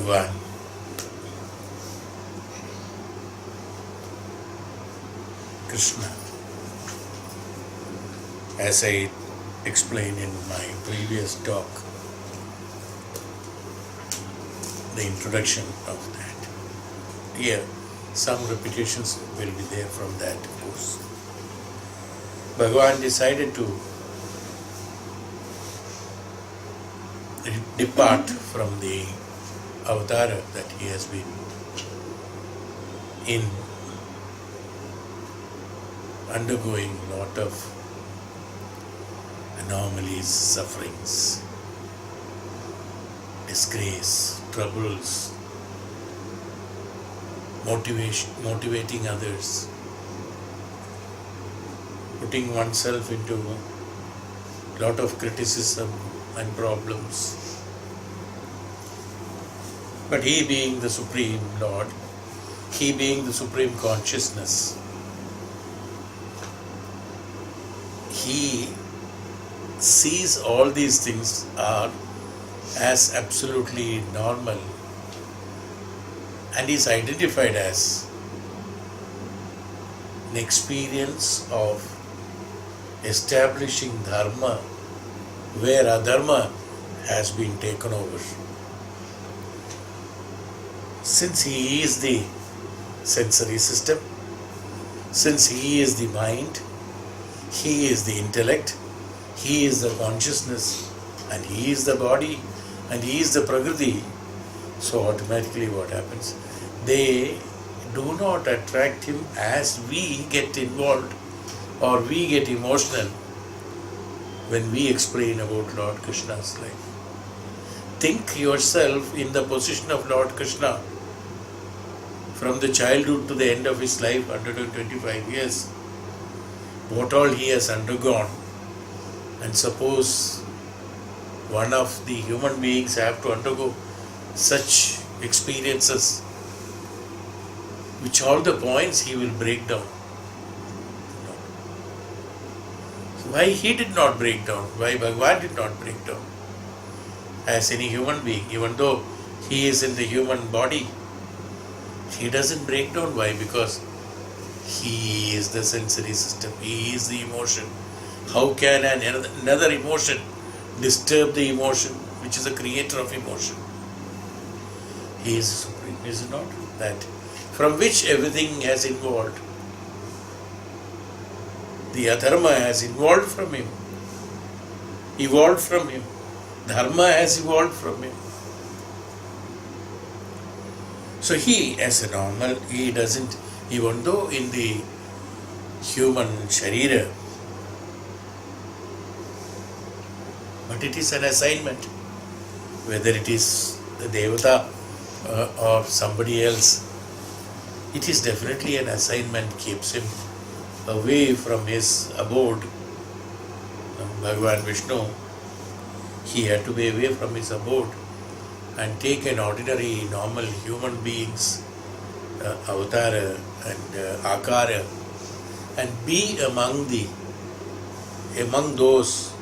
Bhagavan Krishna, as I explained in my previous talk, the introduction of that. Here, some repetitions will be there from that, of course. Bhagavan decided to depart from the avatara that he has been in, undergoing a lot of anomalies, sufferings, disgrace, troubles, motivating others, putting oneself into a lot of criticism and problems. But he being the Supreme Lord, he being the Supreme Consciousness, he sees all these things are as absolutely normal and is identified as an experience of establishing Dharma where Adharma has been taken over. Since he is the sensory system, since he is the mind, he is the intellect, he is the consciousness, and he is the body, and he is the Prakriti, so automatically what happens? They do not attract him as we get involved or we get emotional when we explain about Lord Krishna's life. Think yourself in the position of Lord Krishna from the childhood to the end of his life, 125 years, what all he has undergone. And suppose one of the human beings have to undergo such experiences, which all the points he will break down. Why he did not break down? Why Bhagavan did not break down? As any human being, even though he is in the human body, he doesn't break down. Why? Because he is the sensory system, he is the emotion. How can another emotion disturb the emotion which is the creator of emotion? He is supreme, is it not? That from which everything has evolved. The Adharma has evolved from him. Dharma has evolved from him. So he, as a normal, he doesn't, even though in the human sharira, but it is an assignment, whether it is the Devata or somebody else, it is definitely an assignment, keeps him away from his abode. Bhagavan Vishnu, he had to be away from his abode and take an ordinary, normal human being's avatara and akara and be among those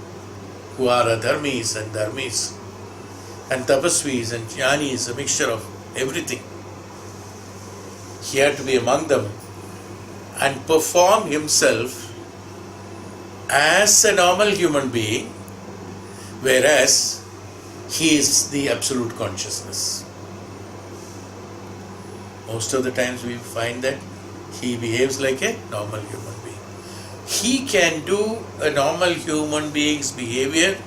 who are adharmis and dharmis and tapasvis and jnanis, a mixture of everything. He had to be among them and perform himself as a normal human being, whereas he is the absolute consciousness. Most of the times we find that he behaves like a normal human being. He can do a normal human being's behavior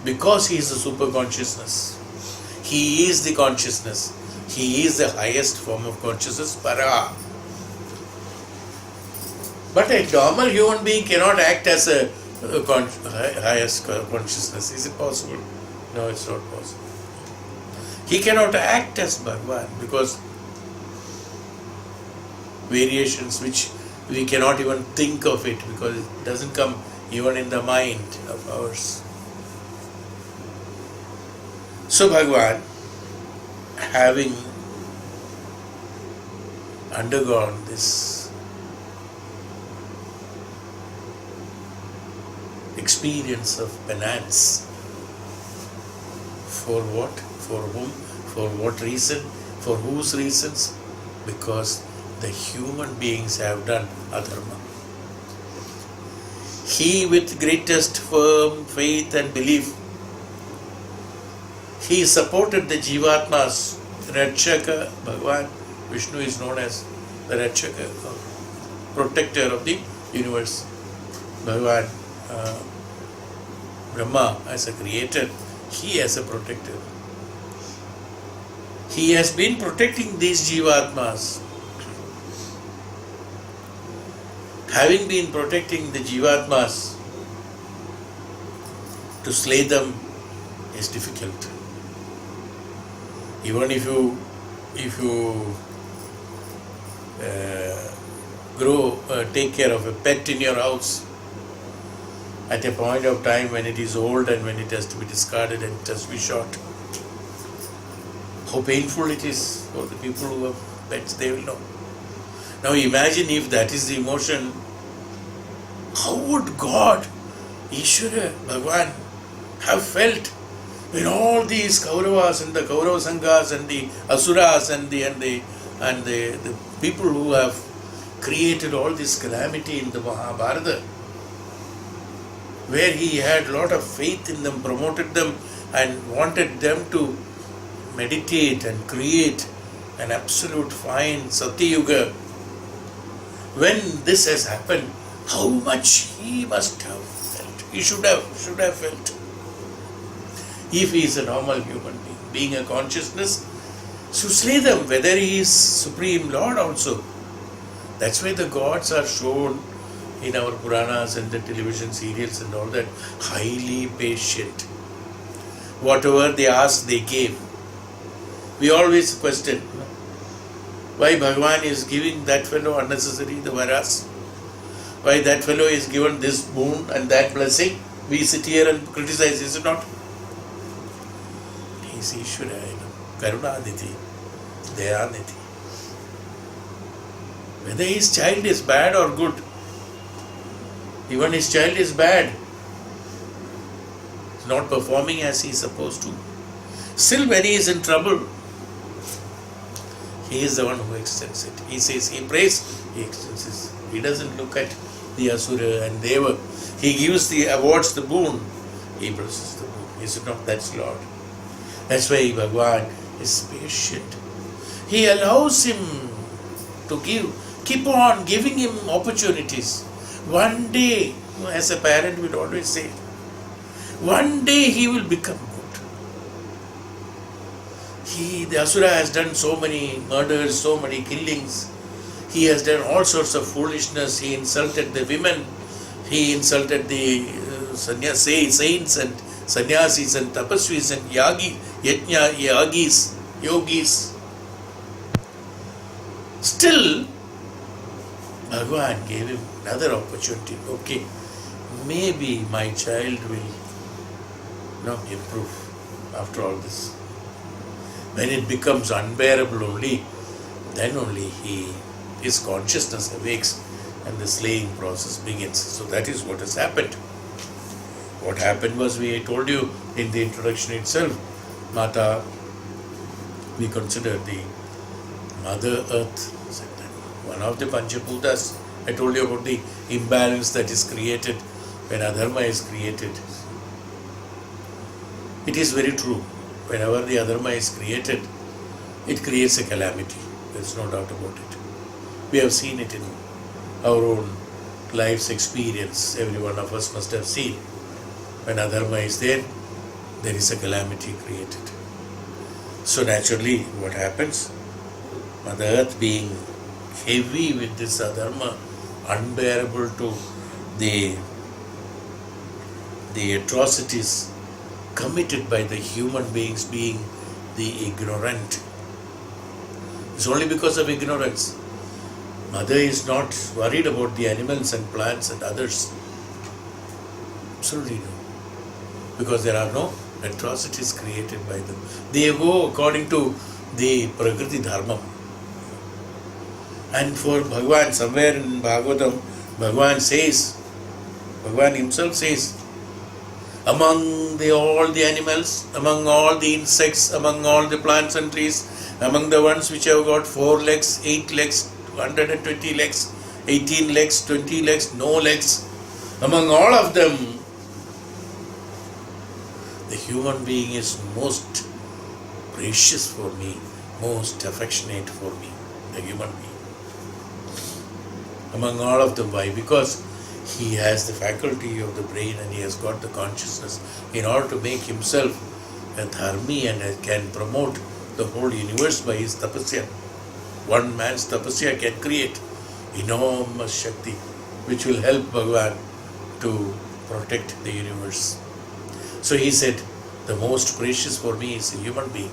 because he is a super consciousness. He is the consciousness. He is the highest form of consciousness, para. But a normal human being cannot act as a highest consciousness. Is it possible? No, it's not possible. He cannot act as Bhagavan because variations which we cannot even think of it because it doesn't come even in the mind of ours. So Bhagavan, having undergone this experience of penance, for what? For whom? For what reason? For whose reasons? Because the human beings have done adharma. He with greatest firm faith and belief, he supported the Jivatmas. Rakshaka, Bhagavan Vishnu is known as the Rakshaka, protector of the universe. Bhagavan Brahma as a creator, he as a protector. He has been protecting these Jivatmas. Having been protecting the Jivatmas, to slay them is difficult. Even if you take care of a pet in your house, at a point of time when it is old and when it has to be discarded and it has to be shot, how painful it is for the people who have pets, they will know. Now imagine if that is the emotion, how would God, Ishvara, Bhagavan, have felt when all these Kauravas and the Kaurava Sanghas and the Asuras and the people who have created all this calamity in the Maha Bhagavatham, where he had a lot of faith in them, promoted them and wanted them to meditate and create an absolute fine Satyuga. When this has happened, how much he must have felt, he should have felt. If he is a normal human being a consciousness, to slay them, whether he is Supreme Lord also. That's why the gods are shown in our Puranas and the television serials and all that, highly patient. Whatever they asked, they gave. We always question why Bhagavan is giving that fellow unnecessary the varas, why that fellow is given this boon and that blessing. We sit here and criticize, is it not? He is Ishvara, Karunanidhi, Dayanidhi. Whether his child is bad or good, even his child is bad, not performing as he is supposed to, still when he is in trouble, he is the one who extends it. He says, he prays, he extends it. He doesn't look at the Asura and Deva. He gives awards the boon, he blesses the boon. Is it not? That's Lord. That's why Bhagavan is patient. He allows him to keep on giving him opportunities. One day, as a parent would always say, one day he will become good. The Asura has done so many murders, so many killings. He has done all sorts of foolishness. He insulted the women. He insulted the saints and sannyasis and tapasvis and yogis. Still, Bhagavan gave him another opportunity. Okay, maybe my child will improve after all this. When it becomes unbearable only, then only his consciousness awakes and the slaying process begins. So that is what has happened. What happened was, I told you in the introduction itself, Mata, we consider the Mother Earth, one of the Panchaputas. I told you about the imbalance that is created when Adharma is created. It is very true. Whenever the Adharma is created, it creates a calamity. There is no doubt about it. We have seen it in our own life's experience. Every one of us must have seen. When Adharma is there is a calamity created. So naturally, what happens? Mother Earth being heavy with this Adharma, unbearable to the atrocities committed by the human beings, being the ignorant. It's only because of ignorance. Mother is not worried about the animals and plants and others. Absolutely no. Because there are no atrocities created by them. They go according to the Prakriti Dharma. And for Bhagavan, somewhere in Bhagavatham, Bhagavan himself says, among all the animals, among all the insects, among all the plants and trees, among the ones which have got 4 legs, 8 legs, 120 legs, 18 legs, 20 legs, no legs, among all of them, the human being is most precious for me, most affectionate for me, the human being. Among all of them, why? Because he has the faculty of the brain and he has got the consciousness in order to make himself a dharmi and can promote the whole universe by his tapasya. One man's tapasya can create enormous Shakti which will help Bhagavan to protect the universe. So he said, the most precious for me is a human being.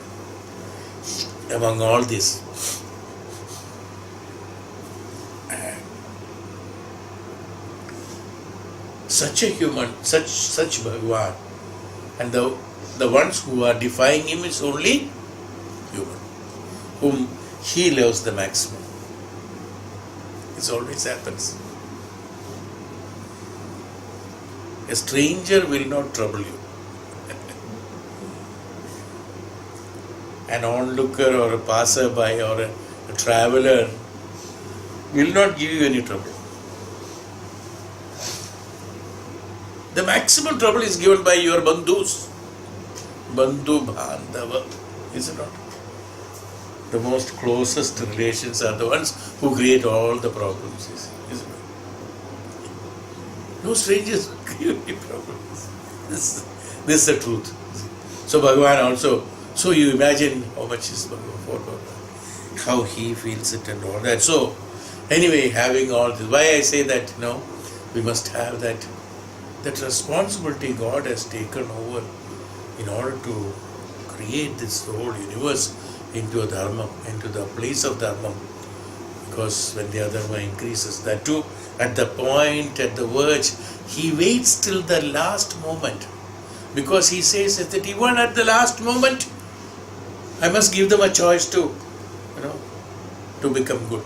Among all this, such a human, such Bhagavan, and the ones who are defying him is only human, whom he loves the maximum. This always happens. A stranger will not trouble you. An onlooker or a passerby or a traveler will not give you any trouble. The maximum trouble is given by your bandhus. Bandhu Bandhava, is it not? The most closest relations are the ones who create all the problems, is it not? No strangers will create any problems. This is the truth. So Bhagavan also, so you imagine how much is Bhagavan for Bhagavan, how he feels it and all that. So anyway, having all this, why I say that, we must have that responsibility God has taken over in order to create this whole universe into a Dharma, into the place of Dharma. Because when the Adharma increases, that too, at the point, at the verge, he waits till the last moment. Because he says that even at the last moment, I must give them a choice to become good.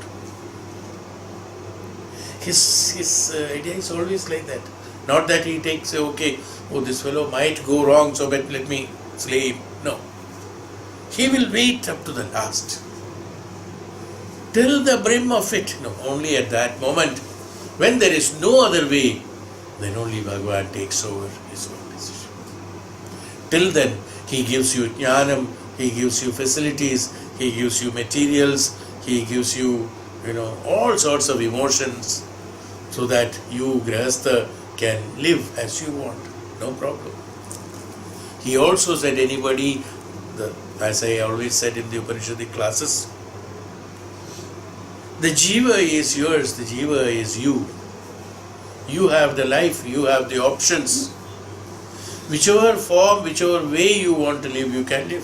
His idea is always like that. Not that he takes, this fellow might go wrong, so let me slay him. No. He will wait up to the last. Till the brim of it. No, only at that moment, when there is no other way, then only Bhagavan takes over his own decision. Till then, he gives you jnanam, he gives you facilities, he gives you materials, he gives you, all sorts of emotions, so that you, Grihastha, can live as you want, no problem. He also said anybody, as I always said in the Upanishadic classes, the jiva is yours, the jiva is you. You have the life, you have the options. Whichever form, whichever way you want to live, you can live.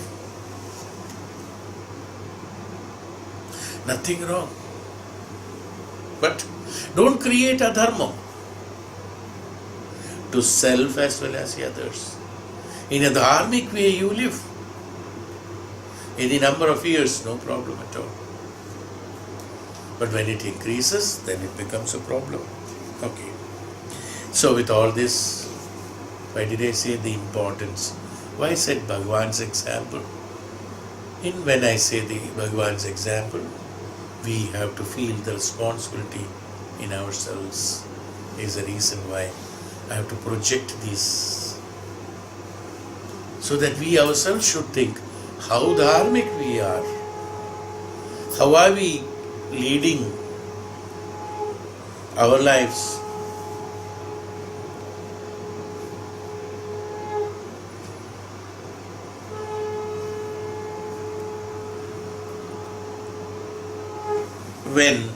Nothing wrong. But don't create adharma to self as well as the others. In a dharmic way you live. Any number of years, no problem at all. But when it increases, then it becomes a problem. Okay. So with all this, why did I say the importance? Why I said Bhagavan's example? When I say the Bhagavan's example, we have to feel the responsibility in ourselves. Is the reason why I have to project this. So that we ourselves should think how dharmic we are. How are we leading our lives? When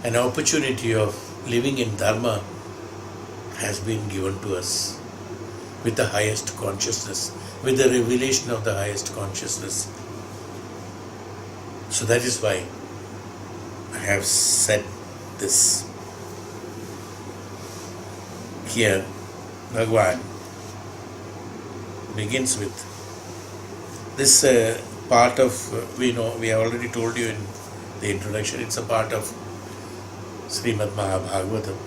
an opportunity of living in Dharma has been given to us with the highest consciousness, with the revelation of the highest consciousness. So that is why I have said this. Here, Bhagavan begins with this part of, we have already told you in the introduction, it's a part of Srimad Maha Bhagavatham.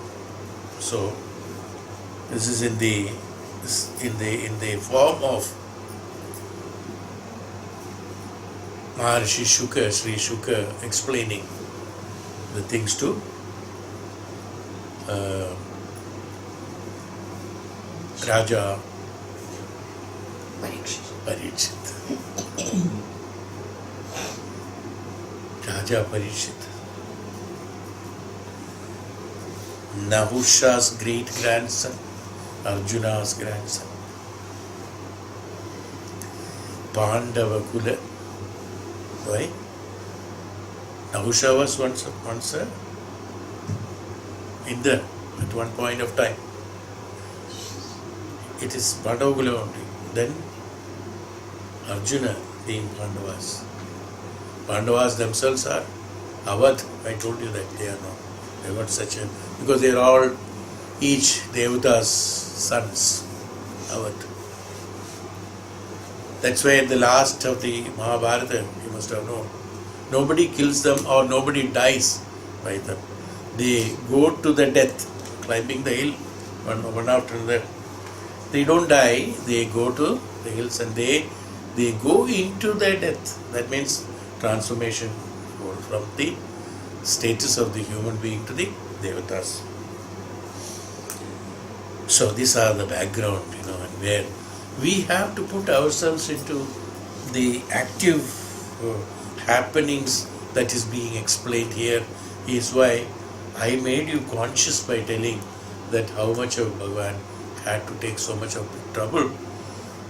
So, This is in the form of Maharishi Shuka, Sri Shuka, explaining the things to Raja Parikshit. Raja Parikshit. Nahusha's great grandson, Arjuna's grandson. Pandava Kula. Why? Nahusha was once a Indra at one point of time. It is Pandava Kula only. Then Arjuna being Pandavas. Pandavas themselves are Avad. I told you that they are not. They were such a, because they are all each Devatas' sons. Avad. That's why at the last of the Maha Bhagavatham, you must have known, nobody kills them or nobody dies by them. They go to the death, climbing the hill, one after another. They don't die, they go to the hills and they go into their death. That means transformation from the status of the human being to the Devatas. So these are the background, and where we have to put ourselves into the active happenings that is being explained here. Is why I made you conscious by telling that how much of Bhagavan had to take so much of trouble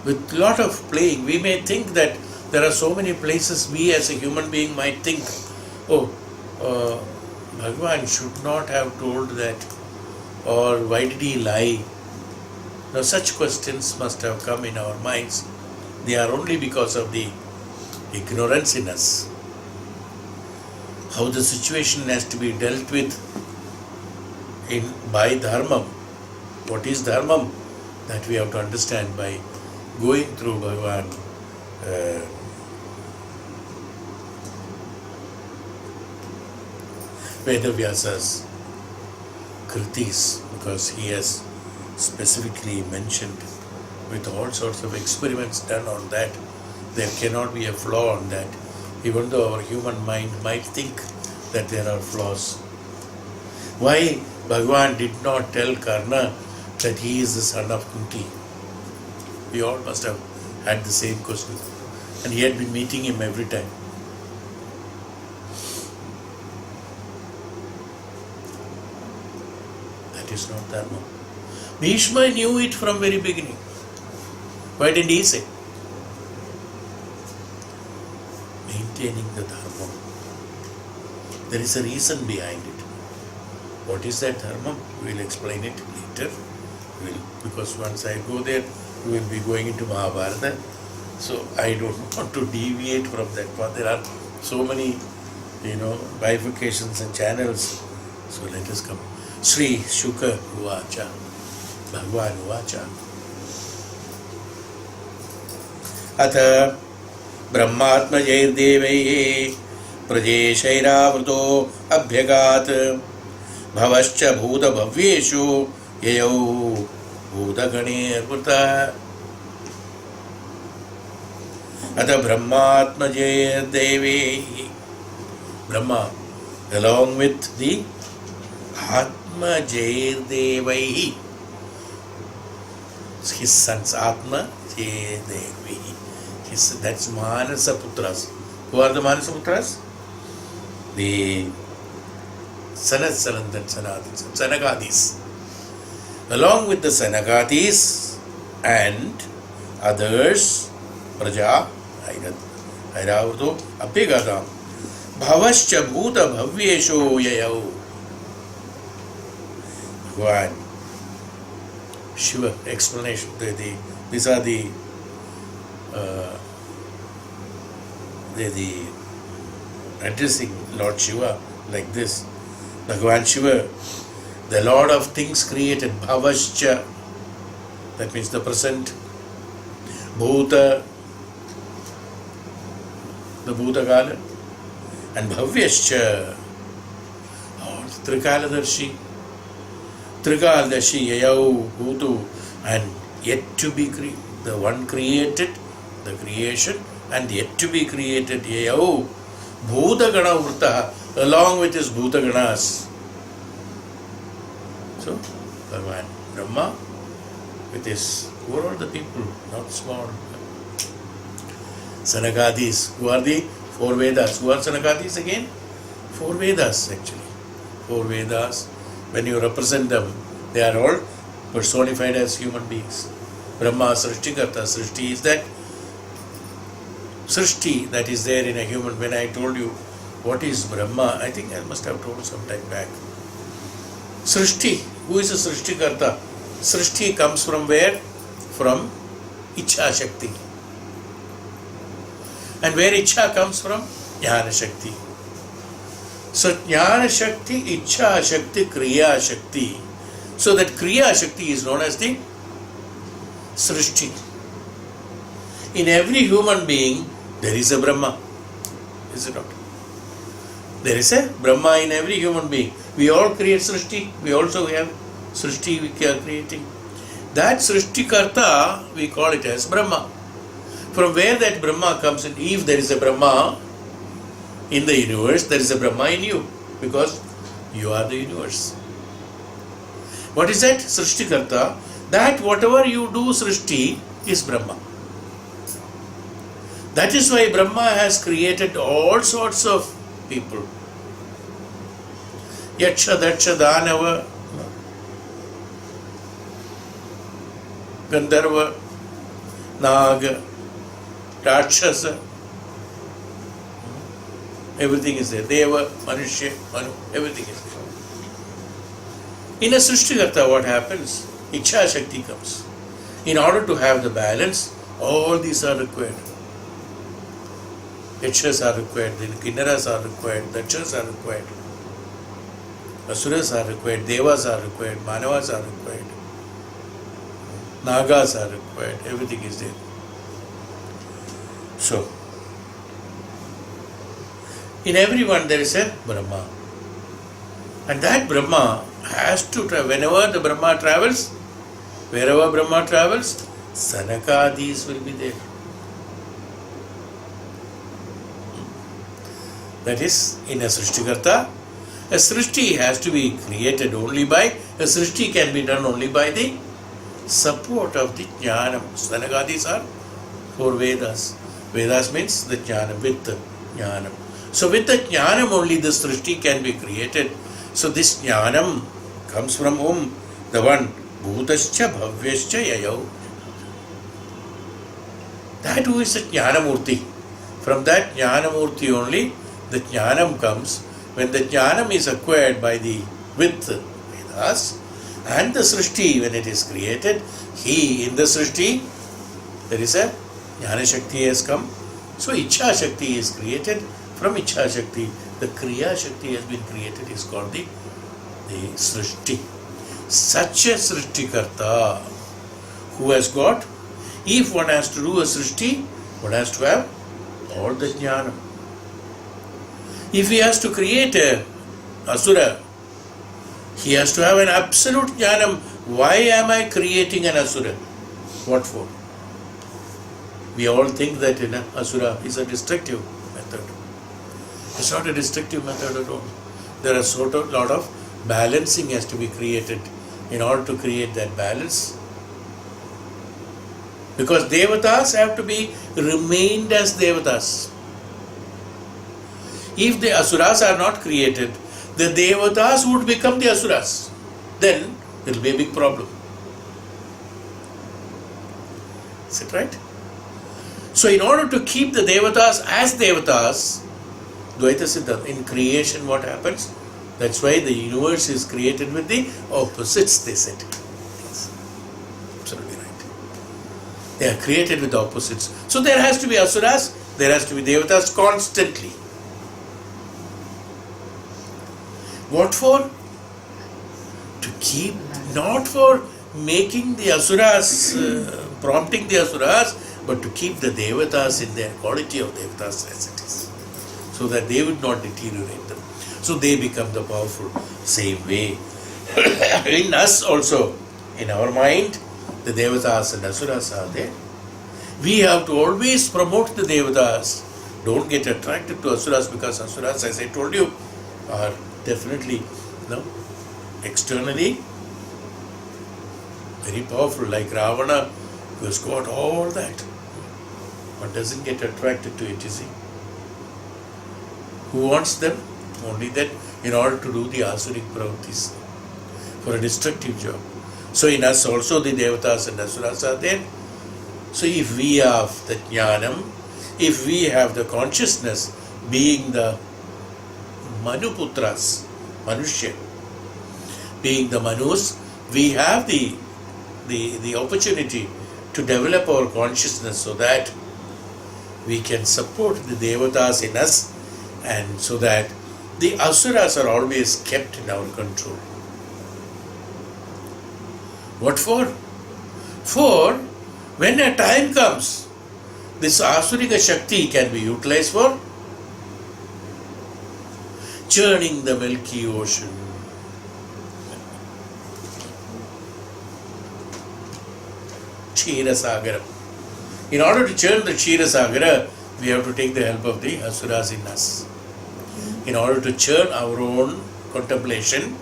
with lot of playing. We may think that there are so many places we as a human being might think, Bhagavan should not have told that, or why did he lie? Now such questions must have come in our minds. They are only because of the ignorance in us. How the situation has to be dealt with by Dharma. What is Dharma? That we have to understand by going through Bhagavan. Vedavyasa's kritis, because he has specifically mentioned with all sorts of experiments done on that, there cannot be a flaw on that, even though our human mind might think that there are flaws. Why Bhagavan did not tell Karna that he is the son of Kunti? We all must have had the same question, and he had been meeting him every time. That is not Dharma. Bhishma knew it from very beginning. Why didn't he say? Maintaining the Dharma. There is a reason behind it. What is that Dharma? We will explain it later. Because once I go there, we will be going into Mahabharata. So I don't want to deviate from that path. There are so many, bifurcations and channels. So let us come. Sri Shuka Uvacha. Bhagavan Uvacha. Atha Brahmatmajairdevaihi Prajeshairavrto Abhyagat Bhavascha Bhuta Bhavyeshu Yayau Bhudaganirvrta. Atha Brahmatmajairdevaihi. Brahma, along with the Atma Jairdevaihi, his sons, Atma Jairdevaihi. That's Manasa Putras. Who are the Manasa Putras? The Sanat Sanagadis. Along with the Sanagadis and others, Praja, Airavrto, Abhigadam, Bhavascha Bhuta Bhavyesho Yayau. Bhagavan, Shiva, explanation. These are the addressing Lord Shiva like this. Bhagavan Shiva, the Lord of things created, Bhavascha, that means the present, Bhuta, the Bhutakala, and Bhavyascha, or Trikaladarshi. Trikadashi Yayau Bhutu, and yet to be created, the one created, the creation, and yet to be created Yayau Bhuta Gana Vrta, along with his Bhuta Ganas. So, Bhagavan Brahma with his, who are all the people, not small. Sanakadis, who are the four Vedas? Who are Sanakadis again? Four Vedas actually. Four Vedas, when you represent them, they are all personified as human beings. Brahma, Srishtikarta. Srishti is that Srishti that is there in a human. When I told you what is Brahma, I think I must have told some time back. Srishti, who is a Srishtikarta? Srishti comes from where? From Ichha Shakti. And where Ichha comes from? Jnana Shakti. So Jnana Shakti, Ichha Shakti, Kriya Shakti. So that Kriya Shakti is known as the Srishti. In every human being, there is a Brahma. Is it not? There is a Brahma in every human being. We all create Srishti. We also have Srishti we are creating. That Srishti Karta, we call it as Brahma. From where that Brahma comes in, if there is a Brahma in the universe, there is a Brahma in you, because you are the universe. What is that? Srishti Karta. That whatever you do Srishti is Brahma. That is why Brahma has created all sorts of people. Yaksha, Daksha, Danava, Gandharva, Naga, Rakshasa, everything is there. Deva, Manushya, Manu, everything is there. In a Srishtikarta, what happens? Ichha Shakti comes. In order to have the balance, all these are required. Yakshas are required, the Kinnaras are required, Dakshas are required, Asuras are required, Devas are required, Manavas are required, Nagas are required, everything is there. So, in everyone there is a Brahma. And that Brahma has to travel. Whenever the Brahma travels, wherever Brahma travels, Sanakadis will be there. That is, in a Srishtikarta, a Srishti has to be created only by, a Srishti can be done only by the support of the Jnanam. Sanakadis are four Vedas. Vedas means the Jnanam, with the Jnanam. So with the Jnanam only the Srishti can be created. So this Jnanam comes from whom? The one, Bhutascha Bhavyascha Yayau. That who is a Jnanamurti. From that Jnanamurti only, the Jnanam comes. When the Jnanam is acquired by the, with Vedas, and the Srishti, when it is created, in the Srishti, there is a Jnana Shakti has come. So Ichha Shakti is created. From Ichha Shakti, the Kriya Shakti has been created, is called the Srishti. Such a Srishtikarta who has got, if one has to do a Srishti, one has to have all the Jnana. If he has to create a Asura, he has to have an absolute Jnanam. Why am I creating an Asura? What for? We all think that an Asura is a destructive method. It's not a destructive method at all. There are a lot of balancing has to be created in order to create that balance. Because Devatas have to be remained as Devatas. If the Asuras are not created, the Devatas would become the Asuras. Then there will be a big problem. Is it right? So in order to keep the Devatas as Devatas, Dvaita Siddhanta, in creation what happens? That's why the universe is created with the opposites, they said. Yes. Absolutely right. They are created with the opposites. So there has to be Asuras, there has to be Devatas constantly. What for? To keep, not for making the Asuras, prompting the Asuras, but to keep the Devatas in their quality of Devatas as it is, so that they would not deteriorate them. So they become the powerful. Same way, In us also, in our mind, the Devatas and Asuras are there. We have to always promote the Devatas. Don't get attracted to Asuras, because Asuras, as I told you, are definitely externally very powerful, like Ravana, who has got all that, but doesn't get attracted to it, you see. Who wants them? Only that, in order to do the Asuric pravrittis, for a destructive job. So in us also the Devatas and Asuras are there. So if we have the Jnanam, if we have the consciousness, being the Manuputras, Manushya, being the Manus, we have the opportunity to develop our consciousness so that we can support the Devatas in us, and so that the Asuras are always kept in our control. What for? For when a time comes, this Asurika Shakti can be utilized for churning the Milky Ocean. Ksheera. In order to churn the Ksheera, we have to take the help of the Asuras in us. In order to churn our own contemplation,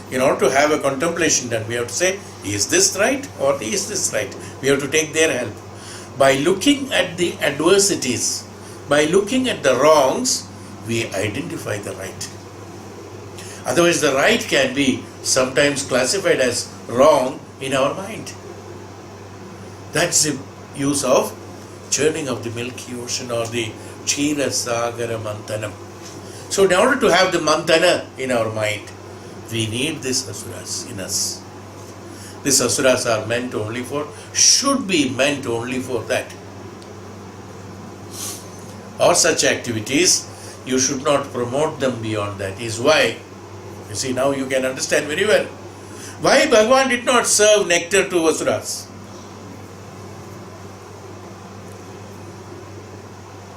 in order to have a contemplation done, we have to say, is this right or is this right? We have to take their help. By looking at the adversities, by looking at the wrongs, we identify the right. Otherwise, the right can be sometimes classified as wrong in our mind. That's the use of churning of the Milky Ocean, or the Ksheera Sagara Manthanam. So in order to have the Manthana in our mind, we need these Asuras in us. These Asuras are meant only for, should be meant only for that. Or such activities, you should not promote them beyond that. Is why, you see, now you can understand very well why Bhagavan did not serve nectar to Asuras.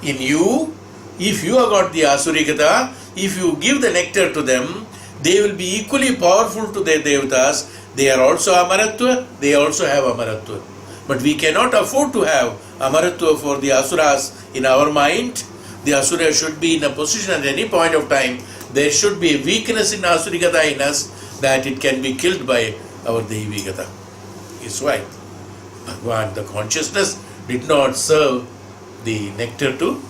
In you, if you have got the Asurikata, if you give the nectar to them, they will be equally powerful to their Devatas. They are also Amaratva, they also have Amaratva. But we cannot afford to have Amaratva for the Asuras in our mind. The Asura should be in a position at any point of time. There should be a weakness in Asurikata in us, that it can be killed by our Devikata. Is why Bhagavan, the consciousness, did not serve the nectar to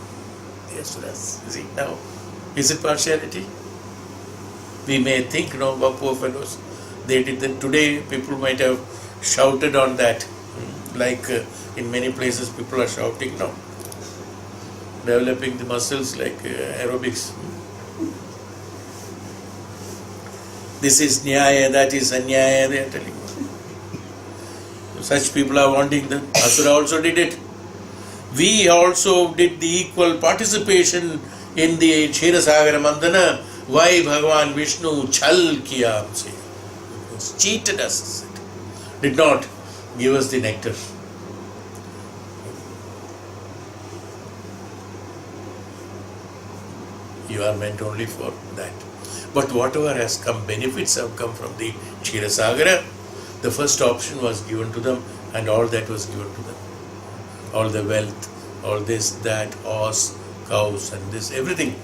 the Asuras. You see, now, is it partiality? We may think, poor fellows, they did that. Today people might have shouted on that, like in many places people are shouting now, developing the muscles like aerobics. This is Nyaya, that is Anyaya, they are telling. Such people are wanting that. Asura also did it. We also did the equal participation in the Ksheera Mantana. Why Bhagavan Vishnu chal kiya, cheated us, did not give us the nectar. You are meant only for that. But whatever has come, benefits have come from the Ksheera, the first option was given to them, and all that was given to them. All the wealth, all this, that, horse, cows, and this, everything,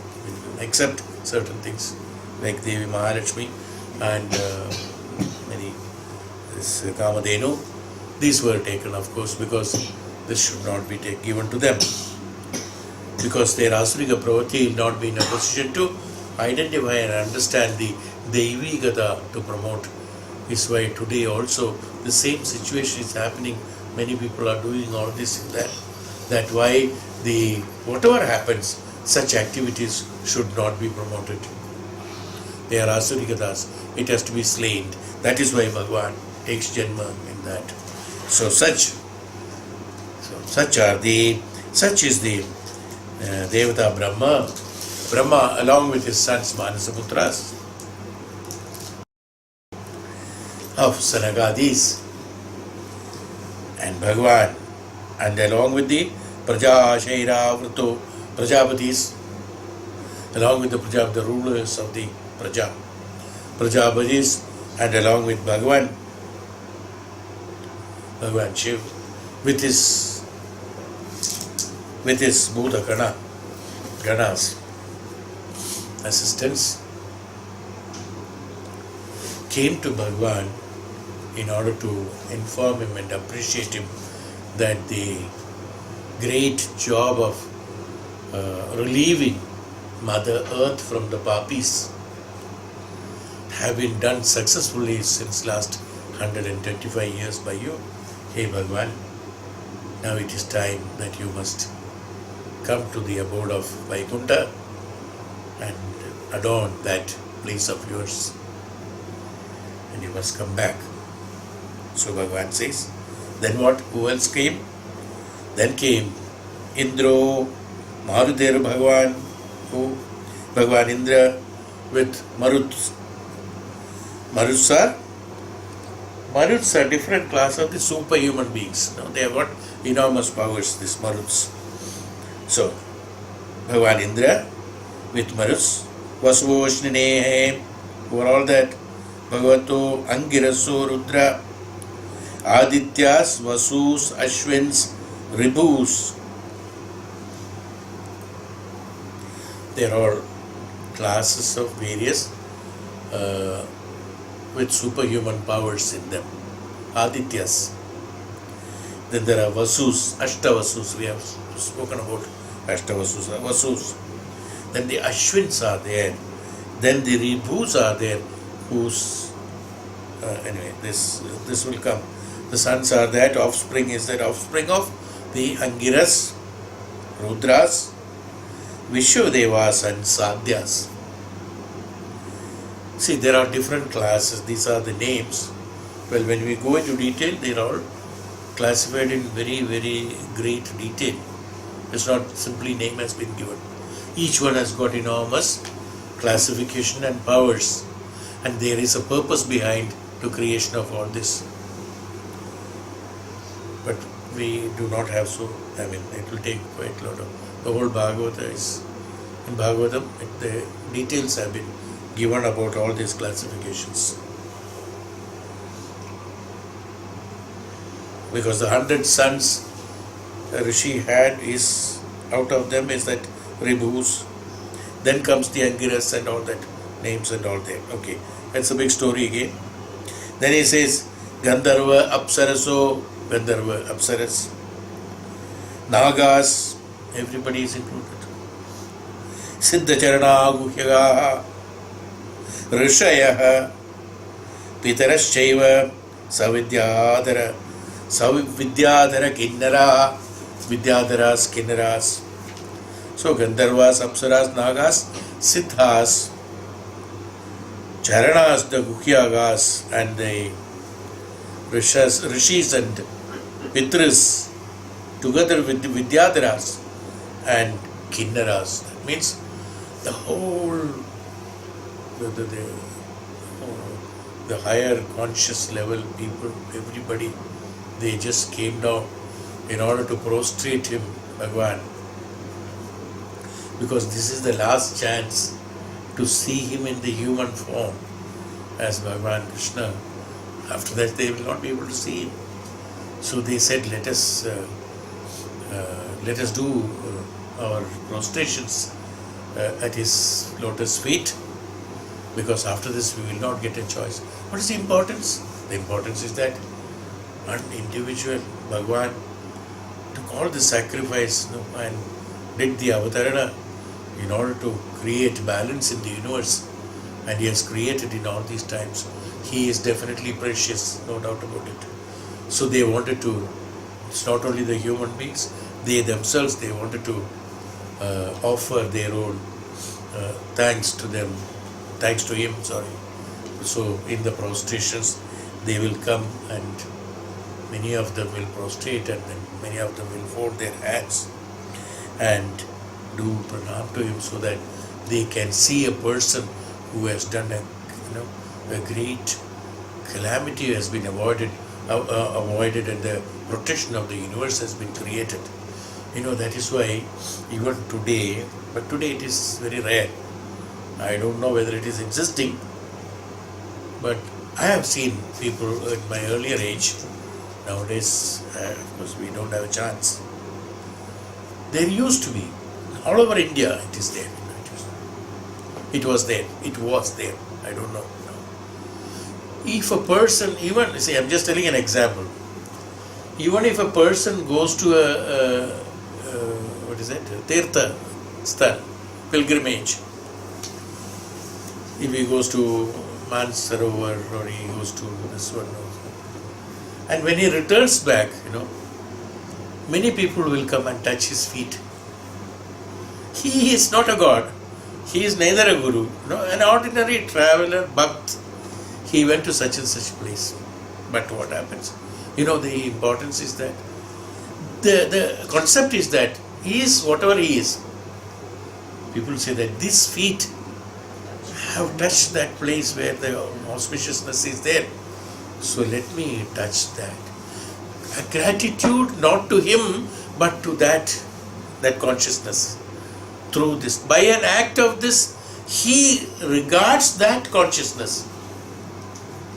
except certain things like Devi Mahalakshmi and many, this Kamadhenu. These were taken, of course, because this should not be given to them, because their Asurika Pravati will not be in a position to identify and understand the Devi Gata to promote. Is why today also the same situation is happening. Many people are doing all this and that. That why the whatever happens, such activities should not be promoted. They are Asurikatas. It has to be slain. That is why Bhagavan takes Janma in that. So such is the Devata Brahma. Brahma along with his sons Manasaputras of Sanagadis, and Bhagavan, and along with the Praja Shaira Vrato Prajapatis, along with the rulers of the Prajapatis, and along with Bhagavan Shiv, with his Bhuta Ganas assistants, came to Bhagavan in order to inform him and appreciate him that the great job of relieving Mother Earth from the papis have been done successfully since last 125 years by you. Hey Bhagavan, now it is time that you must come to the abode of Vaikuntha and adorn that place of yours, and you must come back. So Bhagavan says, then what? Who else came? Then came Indro, Maruder Bhagavan, who? Bhagavan Indra with Maruts. Maruts are different class of the superhuman beings. Now they have got enormous powers, these Maruts. So, Bhagavan Indra with Maruts, Vasuvoshnine, who are all that? Bhagavato, Angiraso, Rudra, Adityas, Vasus, Ashwins, Ribhus. They are all classes of various with superhuman powers in them. Adityas. Then there are Vasus, Ashtavasus. We have spoken about Ashtavasus, Vasus. Then the Ashwins are there. Then the Ribhus are there, whose anyway, this will come. The sons are that, offspring is that offspring of the Angiras, Rudras, Vishwadevas and Sadhyas. See, there are different classes. These are the names. Well, when we go into detail, they are all classified in very, very great detail. It's not simply name has been given. Each one has got enormous classification and powers, and there is a purpose behind the creation of all this. But we do not have so, it will take quite a lot of, the whole Bhagavata is, in Bhagavatam, the details have been given about all these classifications. Because the 100 sons Rishi had is, out of them is that Ribhus, then comes the Angiras and all that, names and all that. Okay, that's a big story again. Then he says, Gandharva Apsaraso, Gandharva Apsaras, Nagas, everybody is included. Siddhacharana Guhyaga, Rishayah, Pitaraschaiva, Savidyadhara Kinnara, Vidyadharas Kinnaras. So Gandharvas, Apsaras, Nagas, Siddhas, Charanas, the Guhyagas, and the Rishis and Pitras, together with the Vidyadharas and Kinnaras. That means the whole, the higher conscious level people, everybody, they just came down in order to prostrate him, Bhagavan. Because this is the last chance to see him in the human form as Bhagavan Krishna. After that they will not be able to see him. So they said, let us do our prostrations at his lotus feet, because after this we will not get a choice. What is the importance? The importance is that an individual, Bhagavan, took all the sacrifice and did the avatarana in order to create balance in the universe, and he has created in all these times. He is definitely precious, no doubt about it. So they wanted to, it's not only the human beings, they themselves, they wanted to offer their own thanks to him. So in the prostrations, they will come and many of them will prostrate, and then many of them will fold their hands and do pranam to him, so that they can see a person who has done a great calamity has been avoided and the protection of the universe has been created. That is why even today, but today it is very rare. I don't know whether it is existing, but I have seen people in my earlier age, nowadays, of course, we don't have a chance. There used to be, all over India, it is there. It was there. I don't know. If a person, even, see, I'm just telling an example. Even if a person goes to a Tirtha Sthal, pilgrimage, if he goes to Mansarovar or he goes to this one, and when he returns back, many people will come and touch his feet. He is not a god. He is neither a guru, an ordinary traveler, but he went to such and such place. But what happens? The importance is that the concept is that he is whatever he is. People say that these feet have touched that place where the auspiciousness is there. So let me touch that. A gratitude not to him, but to that consciousness. Through this, by an act of this, he regards that consciousness.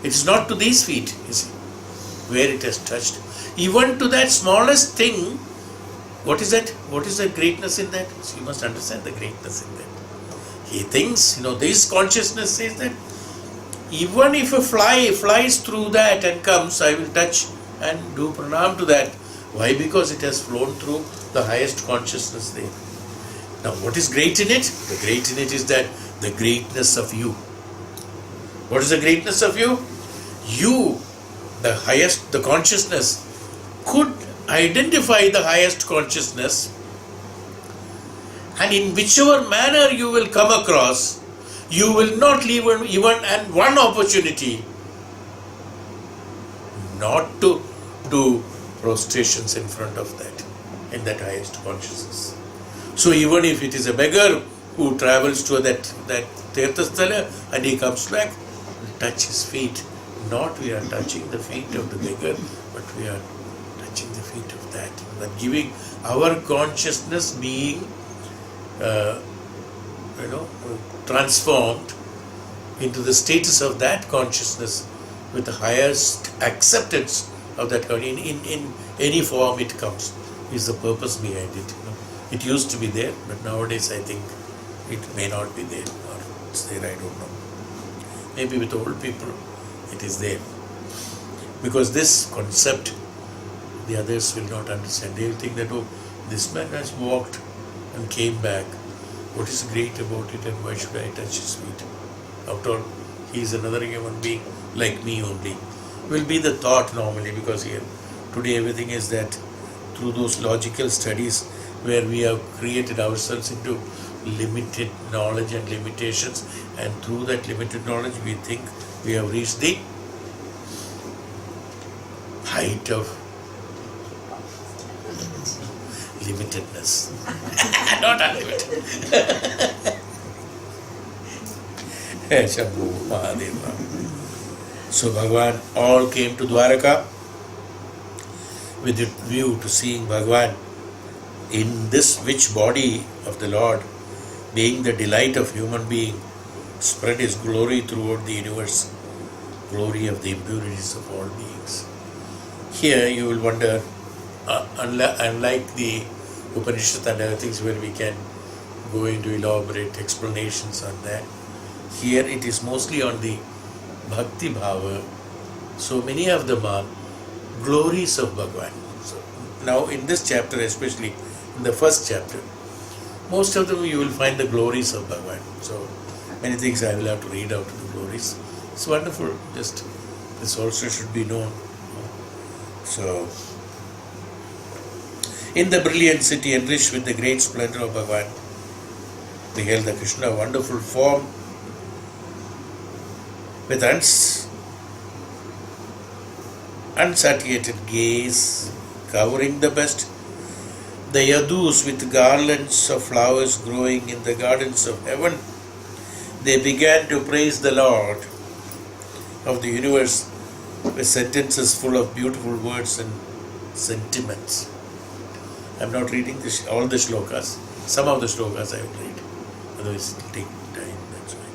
It is not to these feet, you see, where it has touched. Even to that smallest thing, what is that? What is the greatness in that? So you must understand the greatness in that. He thinks, this consciousness says that even if a fly flies through that and comes, I will touch and do pranam to that. Why? Because it has flown through the highest consciousness there. Now, what is great in it? The great in it is that the greatness of you. What is the greatness of you? You, the highest, the consciousness, could identify the highest consciousness, and in whichever manner you will come across, you will not leave even and one opportunity not to do prostrations in front of that, in that highest consciousness. So even if it is a beggar who travels to that Tirthasthala and he comes back, we touch his feet. Not we are touching the feet of the beggar, but we are touching the feet of that. That giving our consciousness being, transformed into the status of that consciousness with the highest acceptance of that in any form it comes, is the purpose behind it. It used to be there, but nowadays I think it may not be there, or it's there, I don't know. Maybe with old people it is there. Because this concept, the others will not understand. They will think that, this man has walked and came back. What is great about it, and why should I touch his feet? After all, he is another human being like me only. Will be the thought normally, because here today everything is that through those logical studies where we have created ourselves into limited knowledge and limitations, and through that limited knowledge we think we have reached the height of limitedness. Not unlimited. Shambhu Mahadeva. So Bhagavan all came to Dwaraka with a view to seeing Bhagavan in this which body of the Lord, being the delight of human being, spread his glory throughout the universe, glory of the impurities of all beings. Here you will wonder, unlike the Upanishad and other things where we can go into elaborate explanations on that, here it is mostly on the Bhakti Bhava. So many of them are glories of Bhagavan. So now in this chapter, especially in the first chapter, most of them you will find the glories of Bhagavan. So many things I will have to read out the glories. It's wonderful, just this also should be known. So, in the brilliant city enriched with the great splendor of Bhagavan, beheld the Krishna wonderful form with unsatiated gaze, covering the best, the yadus with garlands of flowers growing in the gardens of heaven. They began to praise the Lord of the universe with sentences full of beautiful words and sentiments. I am not reading all the shlokas. Some of the shlokas I will read. Otherwise it will take time, that's why.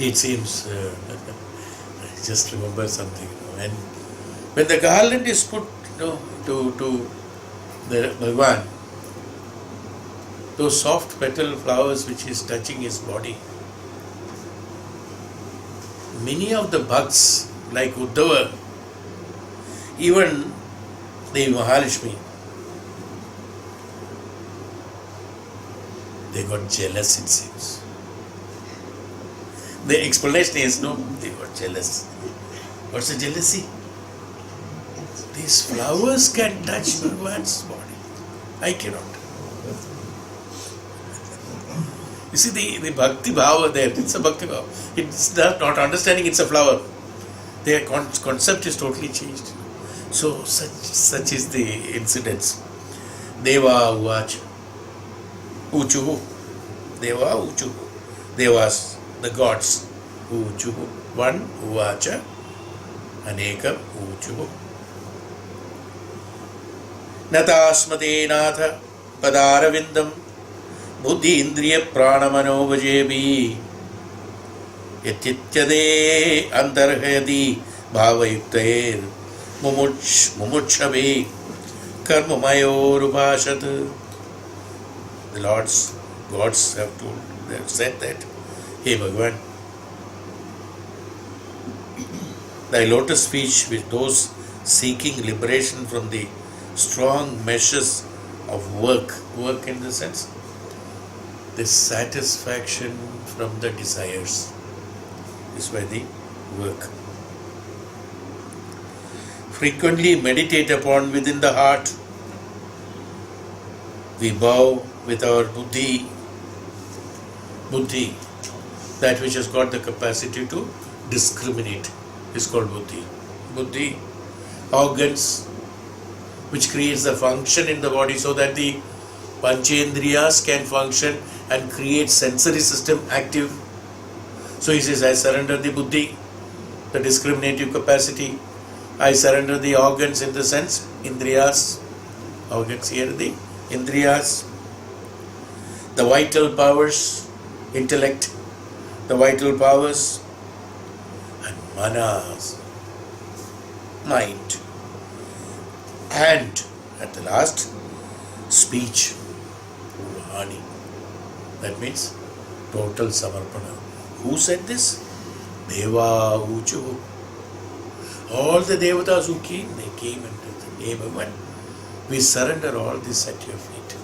it seems, I just remember something. And when the garland is put to the Bhagwan, those soft petal flowers which is touching his body, many of the bhakts like Uddhava, even the Mahalakshmi, they got jealous, it seems. The explanation is no, they got jealous. What's the jealousy? These flowers can touch Bhagwan's body. I cannot. You see the bhakti bhava there, it's a bhakti bhava. It's not understanding it's a flower. Their concept is totally changed. So such is the incidents. Deva uvacha. Uchuhu. Deva uchuhu. Devas, the gods. Uchuhu. One uvacha. Anekam uchuhu. Natasmate natha padaravindam buddhi indriya pranamanovajebi yatityade antarhayati bhavayuktair mumuchhabe karmamayorupashat. The gods have said that, Hey Bhagavan, thy lotus feet with those seeking liberation from the strong meshes of work in the sense, the satisfaction from the desires is by the work. Frequently meditate upon within the heart. We bow with our buddhi, that which has got the capacity to discriminate is called buddhi. Buddhi, organs, which creates the function in the body so that the Panchendriyas can function and create sensory system active. So he says, I surrender the buddhi, the discriminative capacity. I surrender the organs in the sense, indriyas, organs here, the indriyas, the vital powers, intellect, the vital powers, and manas, mind. And at the last, speech, Vani. That means total samarpana. Who said this? Deva Uchu. All the Devatas who came, they came and said, Hey Bhagavan, we surrender all this at your feet.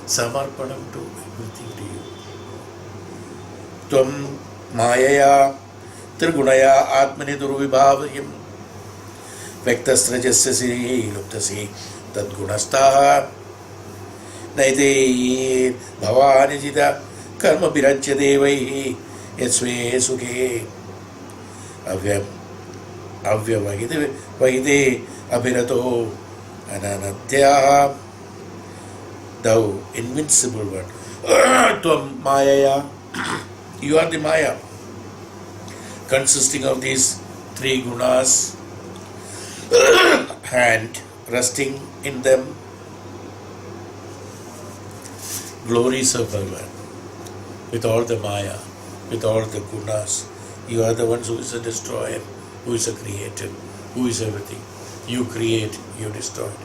Samarpanam to everything to you. Tvam Mayaya Trigunaya Atmani Durvibhavayam Vektasrajasya Luptasi Tadgunastaha Naite Bhavanijita Karma Pirajya Devai Yasve Sukhe Avyavahide Vahide Abhirato Ananatya. Thou invincible one. Tvam Mayaya. You are the Maya, consisting of these three gunas and resting in them glories of Bhagavan. With all the Maya, with all the gunas, you are the one who is a destroyer, who is a creator, who is everything. You create, you destroyed.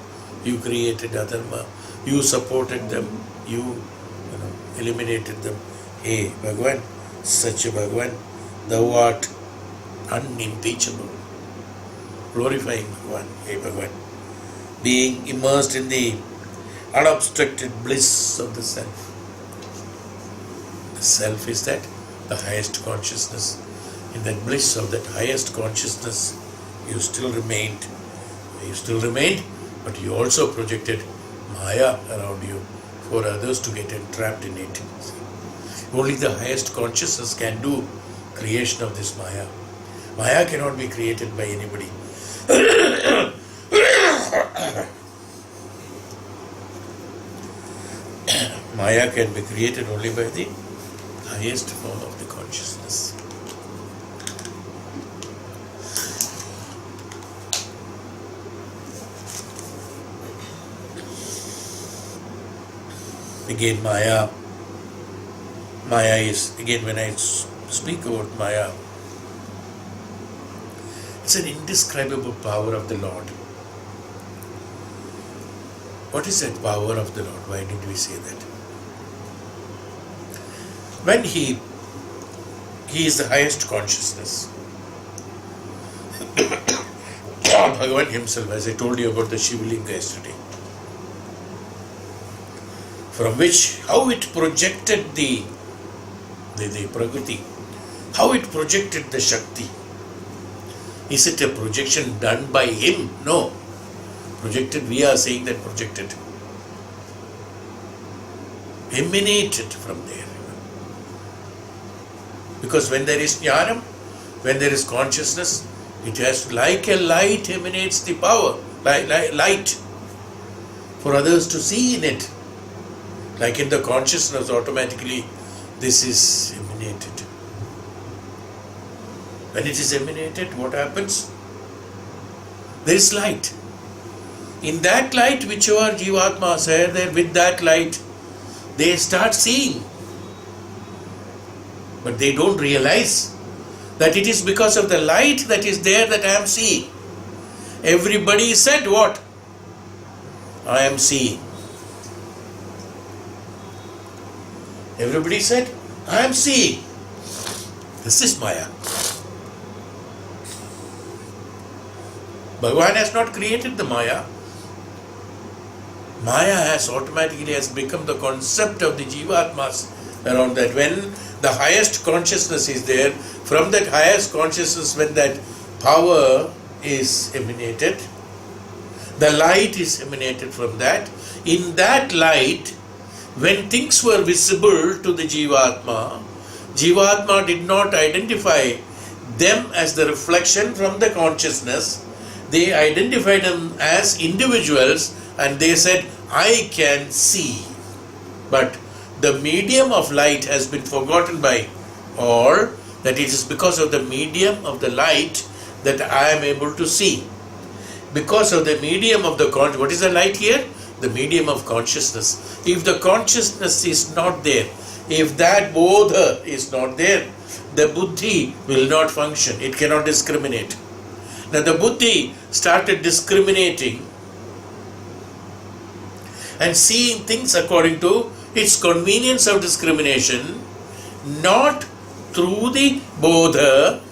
You created Adharma, you supported them, you eliminated them. Hey Bhagavan, such a Bhagavan, thou art unimpeachable. Glorifying Bhagavan, hey Bhagavan, being immersed in the unobstructed bliss of the self. The self is that, the highest consciousness. In that bliss of that highest consciousness, you still remained, but you also projected Maya around you for others to get entrapped in it. Only the highest consciousness can do creation of this Maya. Maya cannot be created by anybody. Maya can be created only by the highest form of the consciousness. Again, Maya is, again when I speak about Maya. It's an indescribable power of the Lord. What is that power of the Lord? Why did we say that? When He is the highest consciousness. Bhagavan himself, as I told you about the Shivlinga yesterday, from which, how it projected the Prakriti, how it projected the Shakti. Is it a projection done by him? No. Projected, we are saying that projected. Emanated from there. Because when there is jnanam, when there is consciousness, it has, like a light emanates the power, light, for others to see in it. Like in the consciousness, automatically this is emanated. When it is emanated, what happens? There is light. In that light, whichever Jivatmas are there, with that light, they start seeing. But they don't realize that it is because of the light that is there that I am seeing. Everybody said what? I am seeing. Everybody said, I am seeing. This is Maya. Bhagavan has not created the Maya. Maya has automatically become the concept of the Jivatmas around that. When the highest consciousness is there, from that highest consciousness, when that power is emanated, the light is emanated from that. In that light, when things were visible to the Jivatma, Jivatma did not identify them as the reflection from the consciousness. They identified them as individuals and they said, I can see. But the medium of light has been forgotten by all, that it is because of the medium of the light that I am able to see. Because of the medium of the what is the light here? The medium of consciousness. If the consciousness is not there, if that bodha is not there, the buddhi will not function. It cannot discriminate. Now the buddhi started discriminating and seeing things according to its convenience of discrimination, not through the bodha,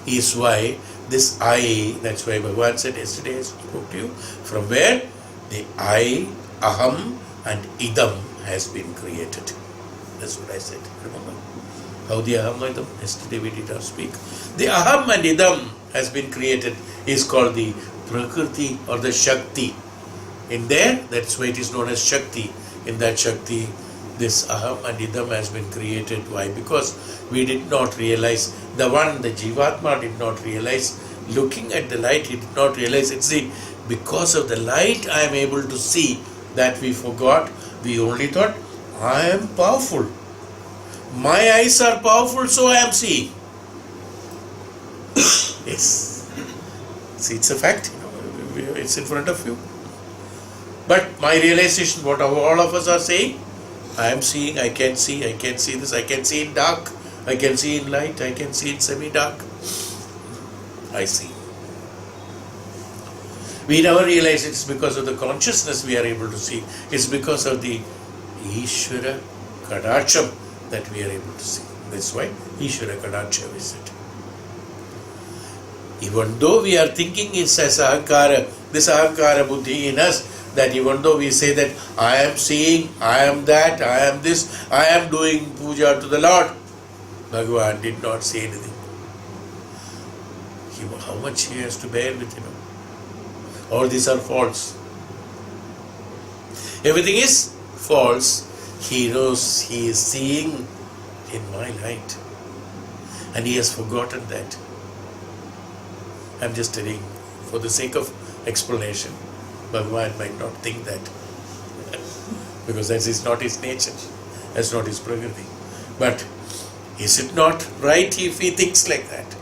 is why this I, that's why Bhagavan said yesterday I spoke to you, from where the I, aham and idam has been created. That's what I said, remember? How the aham and idam, yesterday we did not speak. The aham and idam has been created is called the Prakriti or the Shakti. In there, that's why it is known as Shakti. In that Shakti, this aham and idam has been created. Why? Because we did not realize, the Jivatma did not realize, looking at the light, he did not realize, it's the, because of the light I am able to see, that we forgot. We only thought, I am powerful. My eyes are powerful, so I am seeing. Yes. See, it's a fact. It's in front of you. But my realization, what all of us are saying, I am seeing, I can see this, I can see in dark, I can see in light, I can see in semi-dark. I see. We never realize it's because of the consciousness we are able to see. It's because of the Ishvara Kadacham that we are able to see. That's why Ishvara Kadacham is it. Even though we are thinking it's as ahankara, this ahankara buddhi in us, that even though we say that I am seeing, I am that, I am this, I am doing puja to the Lord, Bhagavan did not say anything. How much he has to bear with, All these are false. Everything is false. He knows he is seeing in my light. And he has forgotten that. I'm just telling, for the sake of explanation, Bhagavan might not think that. Because that is not his nature. That's not his prakriti. But is it not right if he thinks like that?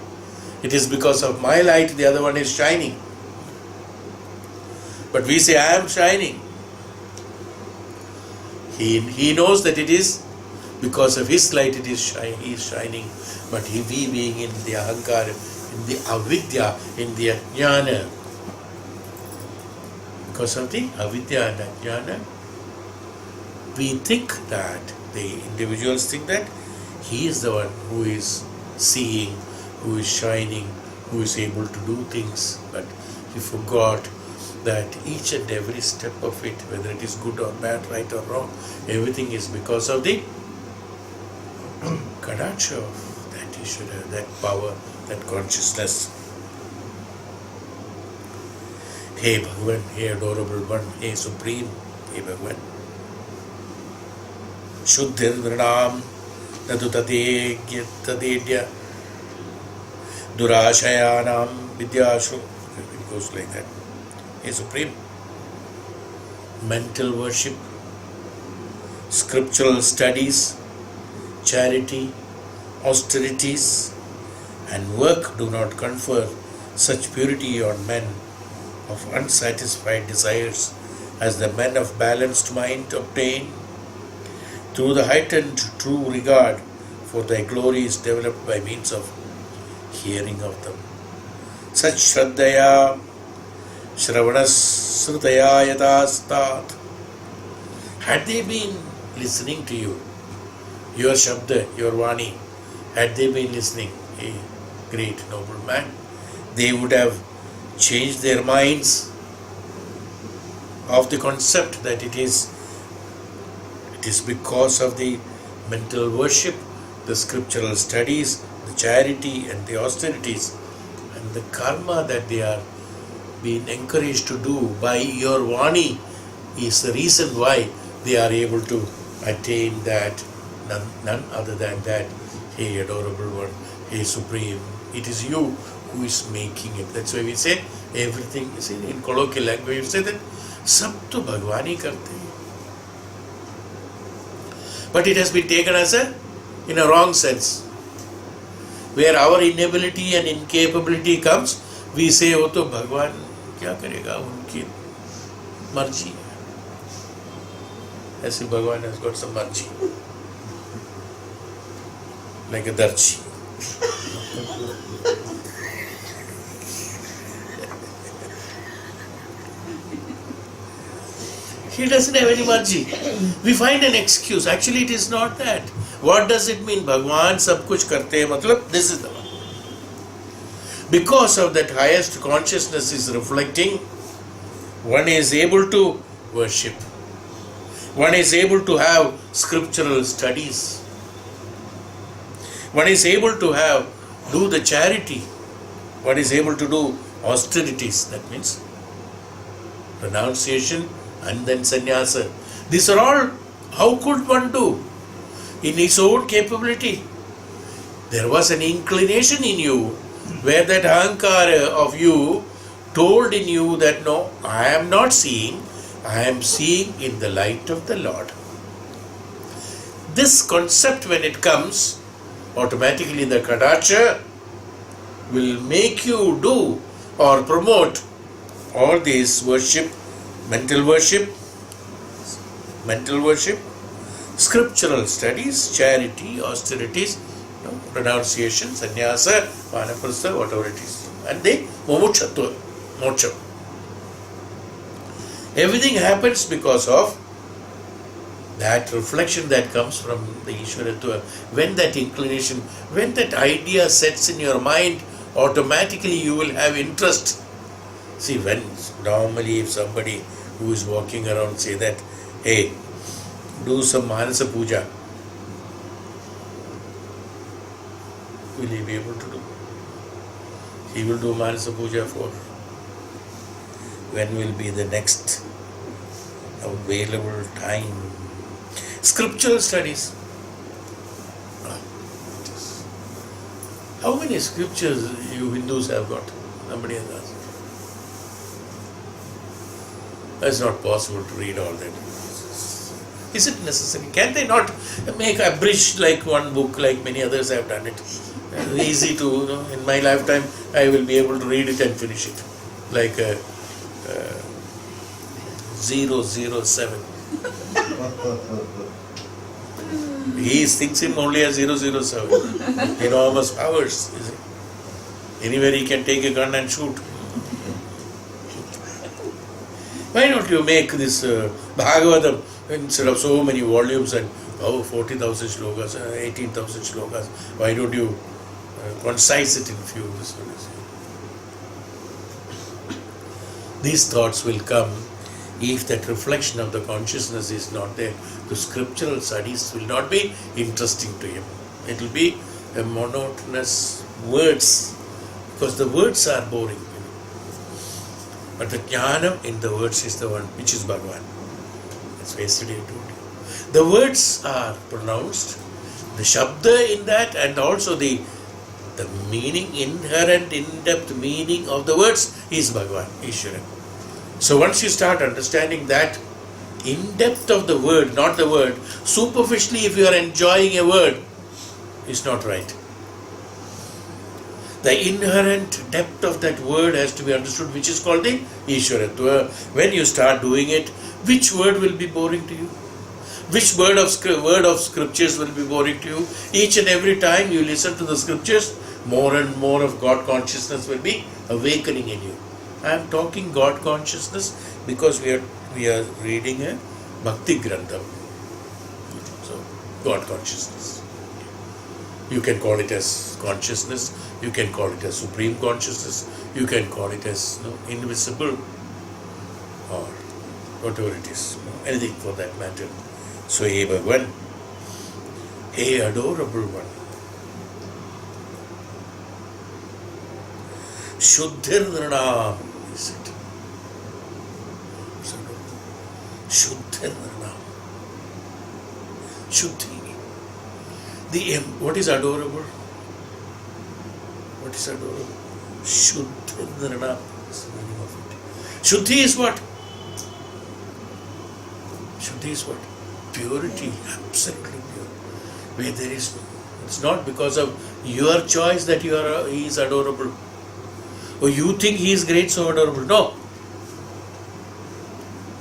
It is because of my light, the other one is shining. But we say, I am shining. He knows that it is Because of his light it is he is shining. But we being in the ahankara, in the avidya, in the ajnana, because of the avidya and ajnana, we think that, the individuals think that he is the one who is seeing, who is shining, who is able to do things. But he forgot that each and every step of it, whether it is good or bad, right or wrong, everything is because of the kadaksha of that Ishvara, that power, that consciousness. Hey Bhagavan, hey adorable one, hey Supreme, hey Bhagavan. Shuddhir Nrinam Nadu Tadedya Durashayanam Vidyashu. It goes like that. Hey Supreme. Mental worship, scriptural studies, charity, austerities, and work do not confer such purity on men of unsatisfied desires as the men of balanced mind obtain through the heightened true regard for thy glories developed by means of hearing of them. Such Shraddhaya Shravana Srutaya Yatastat. Had they been listening to you, your Shabda, your Vani, had they been listening, a great noble man, they would have changed their minds of the concept that it is because of the mental worship, the scriptural studies, the charity and the austerities and the karma that they are being encouraged to do by your Vani is the reason why they are able to attain that. None other than that. Hey adorable one, hey Supreme, it is you who is making it. That's why we say everything, you see, in colloquial language we say that sab to Bhagwan hi karte hain. But it has been taken as in a wrong sense, where our inability and incapability comes, we say, oh to Bhagwan kya karega, unki marji hai. As if Bhagwan has got some marji, like a darji. He doesn't have any marji. We find an excuse. Actually, it is not that. What does it mean? Bhagwan sab kuch karte hai, matlab this is the one. Because of that highest consciousness is reflecting, one is able to worship. One is able to have scriptural studies. One is able to do the charity. One is able to do austerities. That means renunciation and then sannyasa. These are all, how could one do? In his own capability. There was an inclination in you where that ahankara of you told in you that no, I am not seeing, I am seeing in the light of the Lord. This concept, when it comes, automatically the kadacha will make you do or promote all these worship, mental worship, scriptural studies, charity, austerities, renunciation, sannyasa, vanaprastha, whatever it is, and the mumukshatva, moksha. Everything happens because of that reflection that comes from the Ishvaratva. When that inclination, when that idea sets in your mind, automatically you will have interest. See, when normally if somebody who is walking around say that, hey, do some Manasa Puja, will he be able to do? He will do Manasa Puja for when will be the next available time. Scriptural studies. How many scriptures you Hindus have got? Somebody has asked. It's not possible to read all that. Is it necessary? Can they not make abridged like one book, like many others have done it? Easy to, in my lifetime, I will be able to read it and finish it. Like 007. He thinks him only as 007. Enormous powers. You see. Anywhere he can take a gun and shoot. Why don't you make this Bhagavatam instead of so many volumes and 40,000 shlokas, 18,000 shlokas? Why don't you concise it in few? These thoughts will come if that reflection of the consciousness is not there. The scriptural studies will not be interesting to him. It will be a monotonous words, because the words are boring. But the jnana in the words is the one which is Bhagavan. That's yesterday I told you. The words are pronounced, the shabda in that, and also the meaning, inherent, in-depth meaning of the words is Bhagavan, Ishvara. So once you start understanding that in-depth of the word, not the word, superficially if you are enjoying a word, it's not right. The inherent depth of that word has to be understood, which is called the Ishvaratva. When you start doing it, which word will be boring to you? Which word of scriptures will be boring to you? Each and every time you listen to the scriptures, more and more of God consciousness will be awakening in you. I am talking God consciousness because we are reading a Bhakti Grantham. So, God consciousness. You can call it as consciousness, you can call it as supreme consciousness, you can call it as invisible, or whatever it is, anything for that matter. So, Hey Bhagavan, Hey adorable one, Shuddhir Nranam is it. Shuddhir Nranam. Shuddhi. What is adorable? What is adorable? Shuddhir Nranam is the meaning of it. Shuddhi is what? Shuddhi is what? Purity, absolutely pure. Where there is, it's not because of your choice that he is adorable. Or you think he is great, so adorable. No.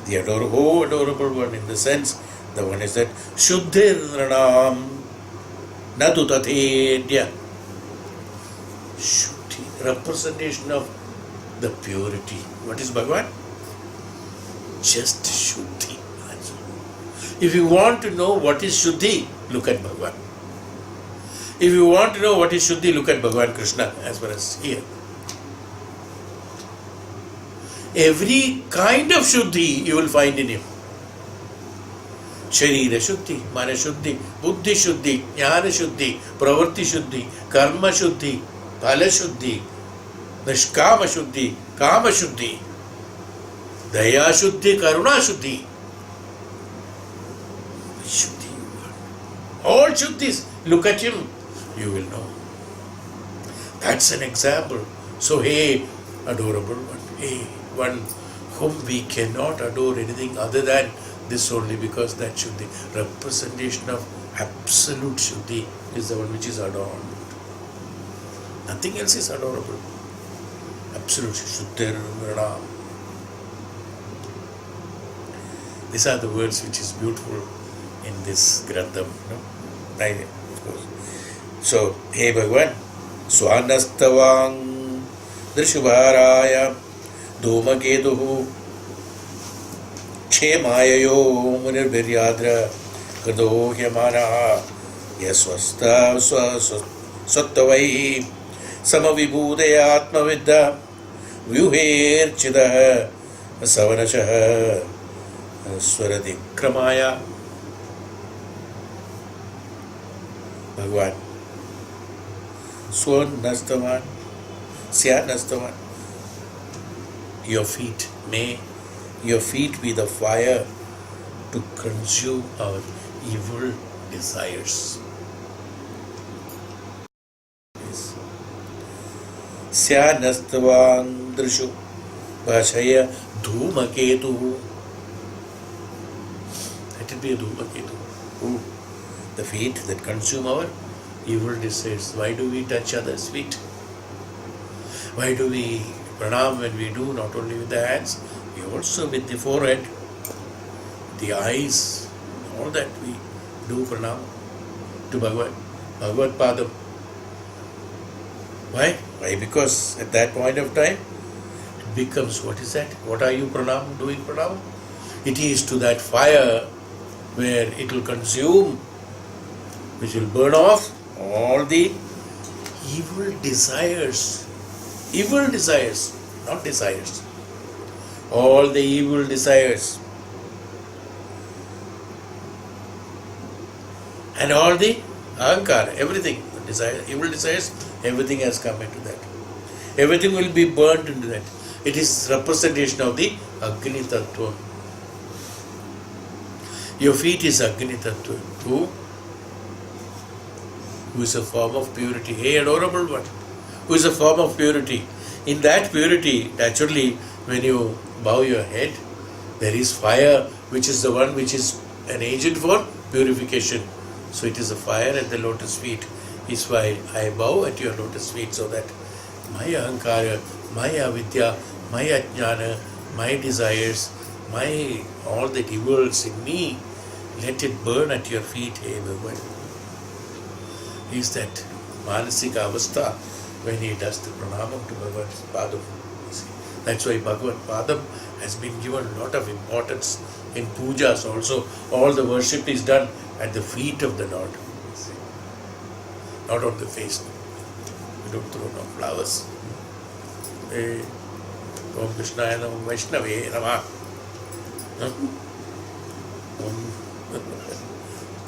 The adorable one, in the sense, the one is that Shuddhir Nranam Natu Tathedya. Shuddhi, representation of the purity. What is Bhagavan? Just Shuddhi. If you want to know what is Shuddhi, look at Bhagavan. If you want to know what is Shuddhi, look at Bhagavan Krishna, as far as here. Every kind of Shuddhi you will find in him. Sharira Shuddhi, Mana Shuddhi, Buddhi Shuddhi, Jnana Shuddhi, Pravarti Shuddhi, Karma Shuddhi, Phala Shuddhi, Nishkama Shuddhi, Kama Shuddhi, Daya Shuddhi, Karuna Shuddhi. Shuddhi. All Shuddhis, look at him, you will know. That's an example. So, hey, adorable one, hey, one whom we cannot adore anything other than this only, because that Shuddhi, representation of absolute Shuddhi, is the one which is adorned. Nothing else is adorable. Absolute Shuddhir Nranam. These are the words which is beautiful in this Grantham. Right, of course. So, Hey Bhagavan, Swanastavang Drishubharaya Dhomaketuhu Kshemayayo Munirviryadra Kado Hyamana Yaswasta Sattavai Samavibhudaya Atmavidda Vyuher Chidah Savanashah Swaradikramaya. Bhagavan Swanastavan Syanastavan. Your feet, may your feet be the fire to consume our evil desires. Syanastavan Drishu Bhashaya Dhumaketu. Let it be a Dhumaketu. The feet that consume our evil desires. Why do we touch others' feet? Why do we pranam when we do, not only with the hands, we also with the forehead, the eyes, all that we do pranam to Bhagavad Padam. Why? Why? Because at that point of time, it becomes, what is that? What are you doing pranam? It is to that fire where it will consume, which will burn off all the evil desires, not desires, all the evil desires, and all the ahankara, everything, evil desires, everything has come into that. Everything will be burnt into that. It is representation of the Agni Tattva. Your feet is Agni Tattva. Who is a form of purity. Hey, adorable one. Who is a form of purity. In that purity, naturally, when you bow your head, there is fire, which is the one which is an agent for purification. So it is a fire at the lotus feet. Is why I bow at your lotus feet, so that my ahankara, my avidya, my ajnana, my desires, all the evils in me, let it burn at your feet, hey Bhagavan. Is that manasika avastha when he does the pranamam to Bhagavad Padam. That's why Bhagavad Padam has been given a lot of importance in pujas also. All the worship is done at the feet of the Lord. Not on the face. We don't throw no flowers. Om Krishnaya Namah Vaishnave Namah.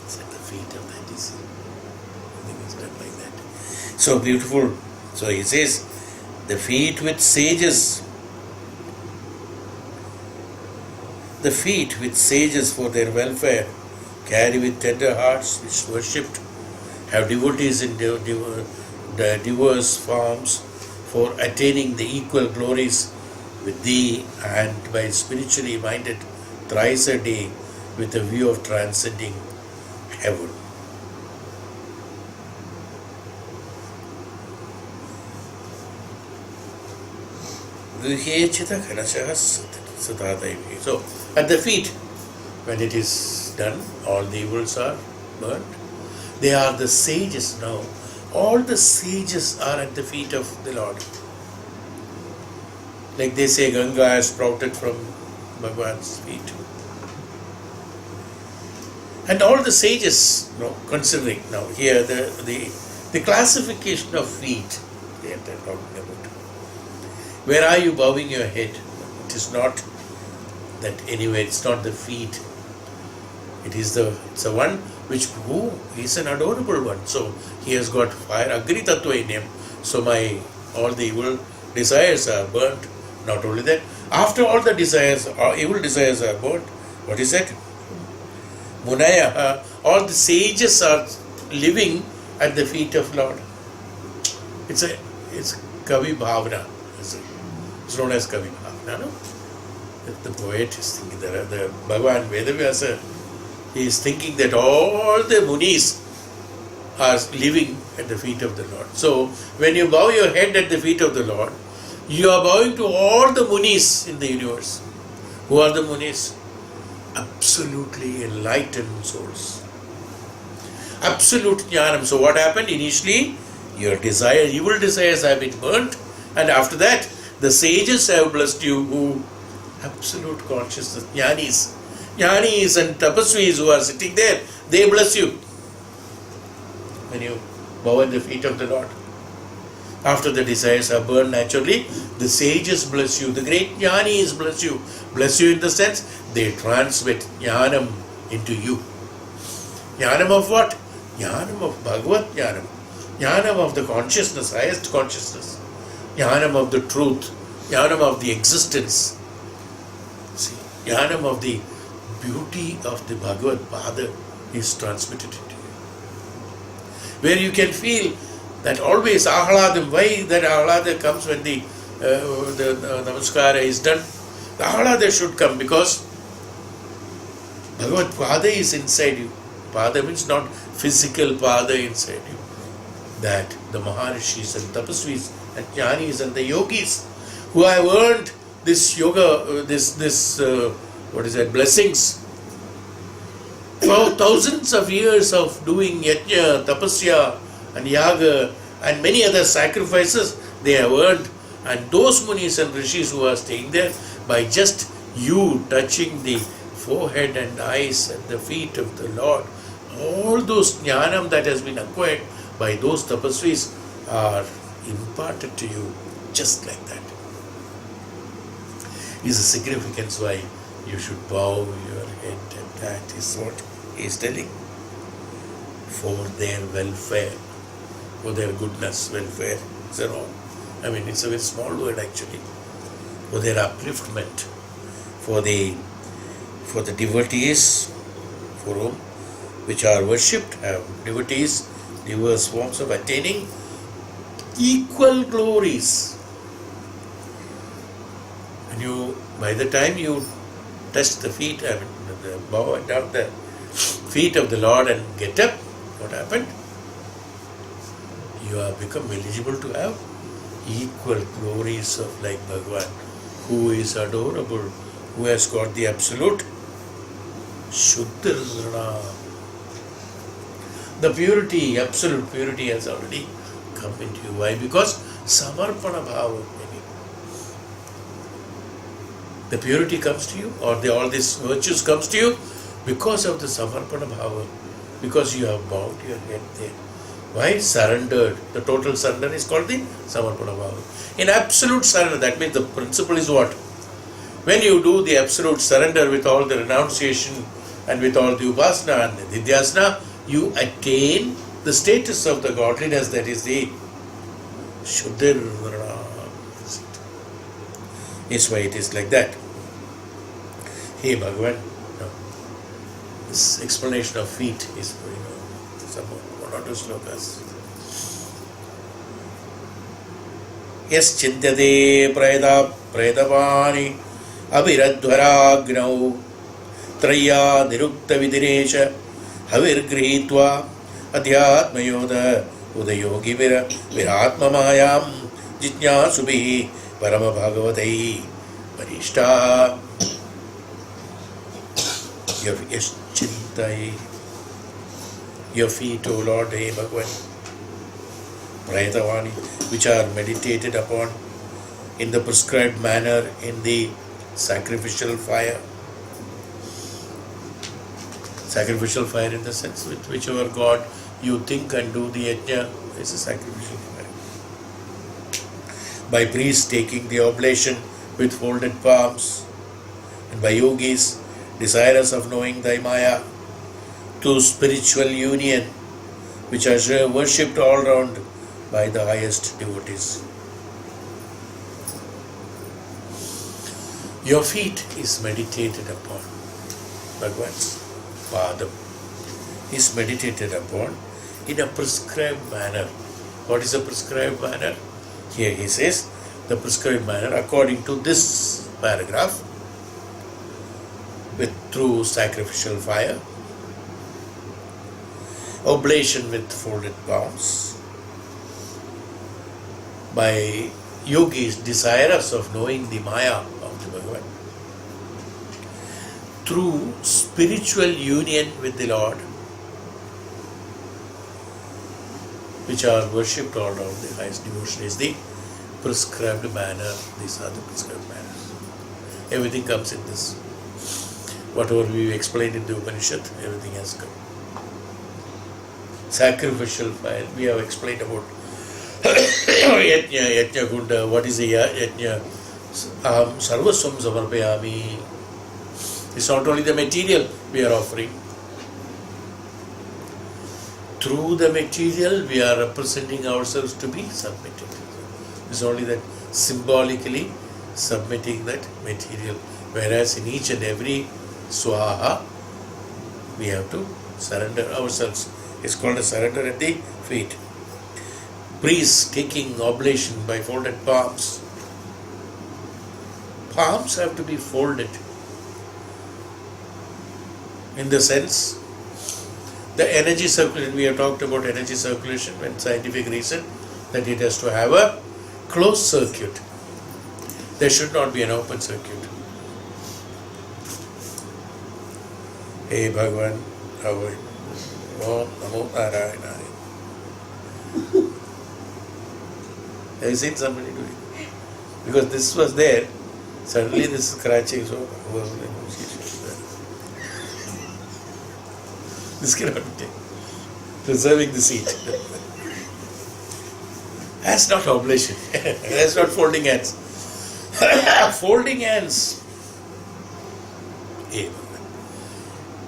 It's at the feet of that DC. Everything is done like that. So beautiful. So he says, the feet with sages. The feet with sages for their welfare carry with tender hearts which worshipped, have devotees in the diverse forms for attaining the equal glories with thee, and by spiritually minded thrice a day with a view of transcending heaven. So, at the feet, when it is done, all the evils are burnt. They are the sages now. All the sages are at the feet of the Lord. Like they say, Ganga has sprouted from Bhagwan's feet. And all the sages, considering now here the classification of feet, they are talking about. Where are you bowing your head? It is not that anywhere, it's not the feet. It's the one who is an adorable one. So he has got fire, Agni Tattva in him. So all the evil desires are burnt. Not only that, after all the desires, evil desires are burnt, what is that? Munaya, all the sages are living at the feet of Lord. It's Kavi Bhavana. It's known as Kavi Bhavana, no? The poet is thinking, the Bhagavan Vedavyasa, he is thinking that all the munis are living at the feet of the Lord. So, when you bow your head at the feet of the Lord, you are bowing to all the munis in the universe. Who are the munis? Absolutely enlightened souls. Absolute jnanam. So what happened? Initially, your evil desires have been burnt, and after that, the sages have blessed you who absolute consciousness, jnanis and tapasvis who are sitting there, they bless you when you bow at the feet of the Lord. After the desires are burned naturally, the sages bless you, the great jnanis bless you. Bless you in the sense, they transmit jnanam into you. Jnanam of what? Jnanam of Bhagavat jnanam. Jnanam of the consciousness, highest consciousness. Jnanam of the truth. Jnanam of the existence. See, jnanam of the beauty of the Bhagavad Pada is transmitted into you. Where you can feel that always ahladam. Why that ahlada comes when the namaskara is done? The ahlada should come because Bhagavad Pada is inside you. Pada means not physical Pada inside you. That the Maharishis and Tapasvis and Jnanis and the Yogis who have earned this yoga, blessings, For thousands of years of doing yajna, tapasya and yaga and many other sacrifices, they have earned. And those munis and rishis who are staying there, by just you touching the forehead and eyes and the feet of the Lord, all those jnanam that has been acquired by those tapasvis are imparted to you just like that. Is the significance why you should bow your head, and that is what he is telling. For their welfare, for their goodness, welfare is a wrong. I mean, it's a very small word actually. For their upliftment, for the devotees, for whom which are worshipped, have devotees, diverse forms of attaining equal glories. And you, by the time you touch the feet, bow down the feet of the Lord and get up, what happened? You have become eligible to have equal glories of like Bhagavan, who is adorable, who has got the absolute Shuddha. The purity, absolute purity has already come into you. Why? Because Samarpana Bhava. The purity comes to you, or all these virtues comes to you because of the Samarpana Bhava, because you have bowed your head there. Why? Surrendered. The total surrender is called the Samarpana Bhava. In absolute surrender, that means the principle is what? When you do the absolute surrender with all the renunciation and with all the upasana and the nidhyasana, you attain the status of the godliness, that is the Shuddha. Is why it is like that. Hey Bhagavan, this explanation of feet is, some one or two slokas. Yes chintyate predavani abhiradhvaragnau traya nirukta vidiresha havirgrihitva adhyatmayoda udayogi viratma mayam jijñāsubhi Brahma Bhagavatai Parishta. Your feet, O Lord, Hey Bhagavan, Prayatavani, which are meditated upon in the prescribed manner in the sacrificial fire. Sacrificial fire in the sense with whichever God you think and do the yajna is a sacrificial fire. By priests taking the oblation with folded palms, and by yogis desirous of knowing thy Maya, to spiritual union, which are worshipped all round by the highest devotees. Your feet is meditated upon. Bhagavan's Padam is meditated upon in a prescribed manner. What is a prescribed manner? Here he says, the prescribed manner according to this paragraph, through sacrificial fire, oblation with folded palms, by yogis desirous of knowing the Maya of the Bhagavan, through spiritual union with the Lord, which are worshipped all around. The highest devotion is the prescribed manner. These are the prescribed manners. Everything comes in this. Whatever we explained in the Upanishad, everything has come. Sacrificial fire, we have explained about yajna kunda. What is the yajna? Sarvasvam samarpayami. It's not only the material we are offering. Through the material, we are representing ourselves to be submitted. It's only that symbolically submitting that material. Whereas in each and every swaha, we have to surrender ourselves. It's called a surrender at the feet. Priests taking oblation by folded palms. Palms have to be folded. In the sense, the energy circulation, we have talked about energy circulation and scientific reason that it has to have a closed circuit. There should not be an open circuit. Hey Bhagavan, Avoid. Om Namo Narayana. Have you seen somebody doing it? Because this was there, suddenly this scratching, so this cannot be taken. Preserving the seat. That's not oblation. That's not folding hands. Folding hands.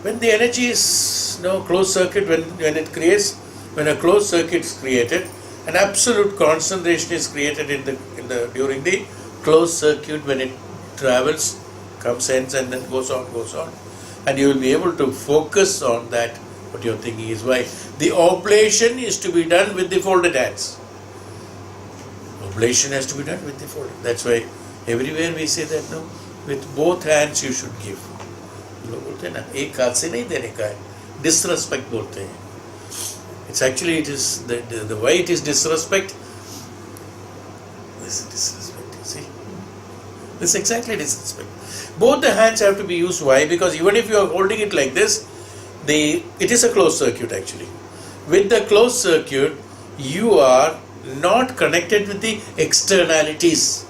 When the energy is closed circuit, when it creates, when a closed circuit is created, an absolute concentration is created during the closed circuit when it travels, comes, ends, and then goes on, and you will be able to focus on that. What you're thinking is why the oblation is to be done with the folded hands. Oblation has to be done with the folded. That's why everywhere we say that with both hands you should give. लोग बोलते हैं ना एक हाथ से नहीं देने का है, disrespect बोलते हैं. It's actually it is the way it is disrespect. This is disrespect. You see, this is exactly disrespect. Both the hands have to be used. Why? Because even if you are holding it like this, it is a closed circuit actually. With the closed circuit, you are not connected with the externalities.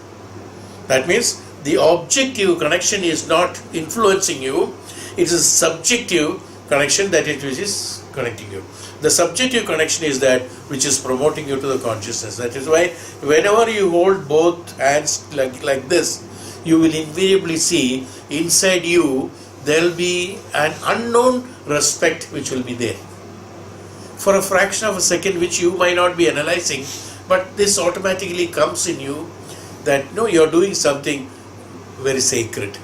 That means the objective connection is not influencing you. It is a subjective connection which is connecting you. The subjective connection is that which is promoting you to the consciousness. That is why whenever you hold both hands like this, you will invariably see inside you there will be an unknown respect which will be there. For a fraction of a second, which you might not be analyzing, but this automatically comes in you that you are doing something very sacred.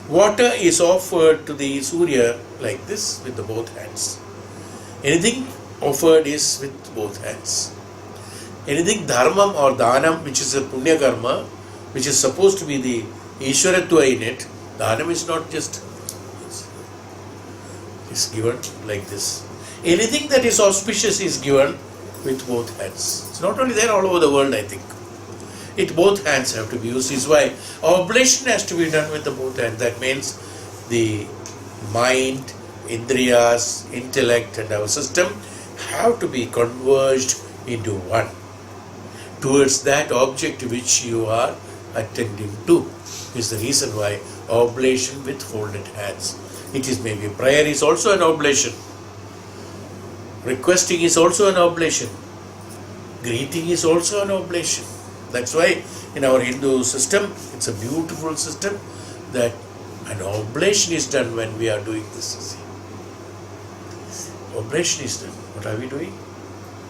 Water is offered to the Surya like this with the both hands. Anything offered is with both hands. Anything dharmam or dhanam, which is a punya karma, which is supposed to be the Ishwaratva in it, dhanam is not just, it's given like this. Anything that is auspicious is given with both hands. It's not only there, all over the world, I think. Both hands have to be used. Is why oblation has to be done with the both hands. That means the mind, indriyas, intellect and our system have to be converged into one towards that object which you are attending to. Is the reason why oblation with folded hands. It is maybe prayer is also an oblation. Requesting is also an oblation. Greeting is also an oblation. That's why in our Hindu system, it's a beautiful system that an oblation is done when we are doing this. Oblation is done. What are we doing?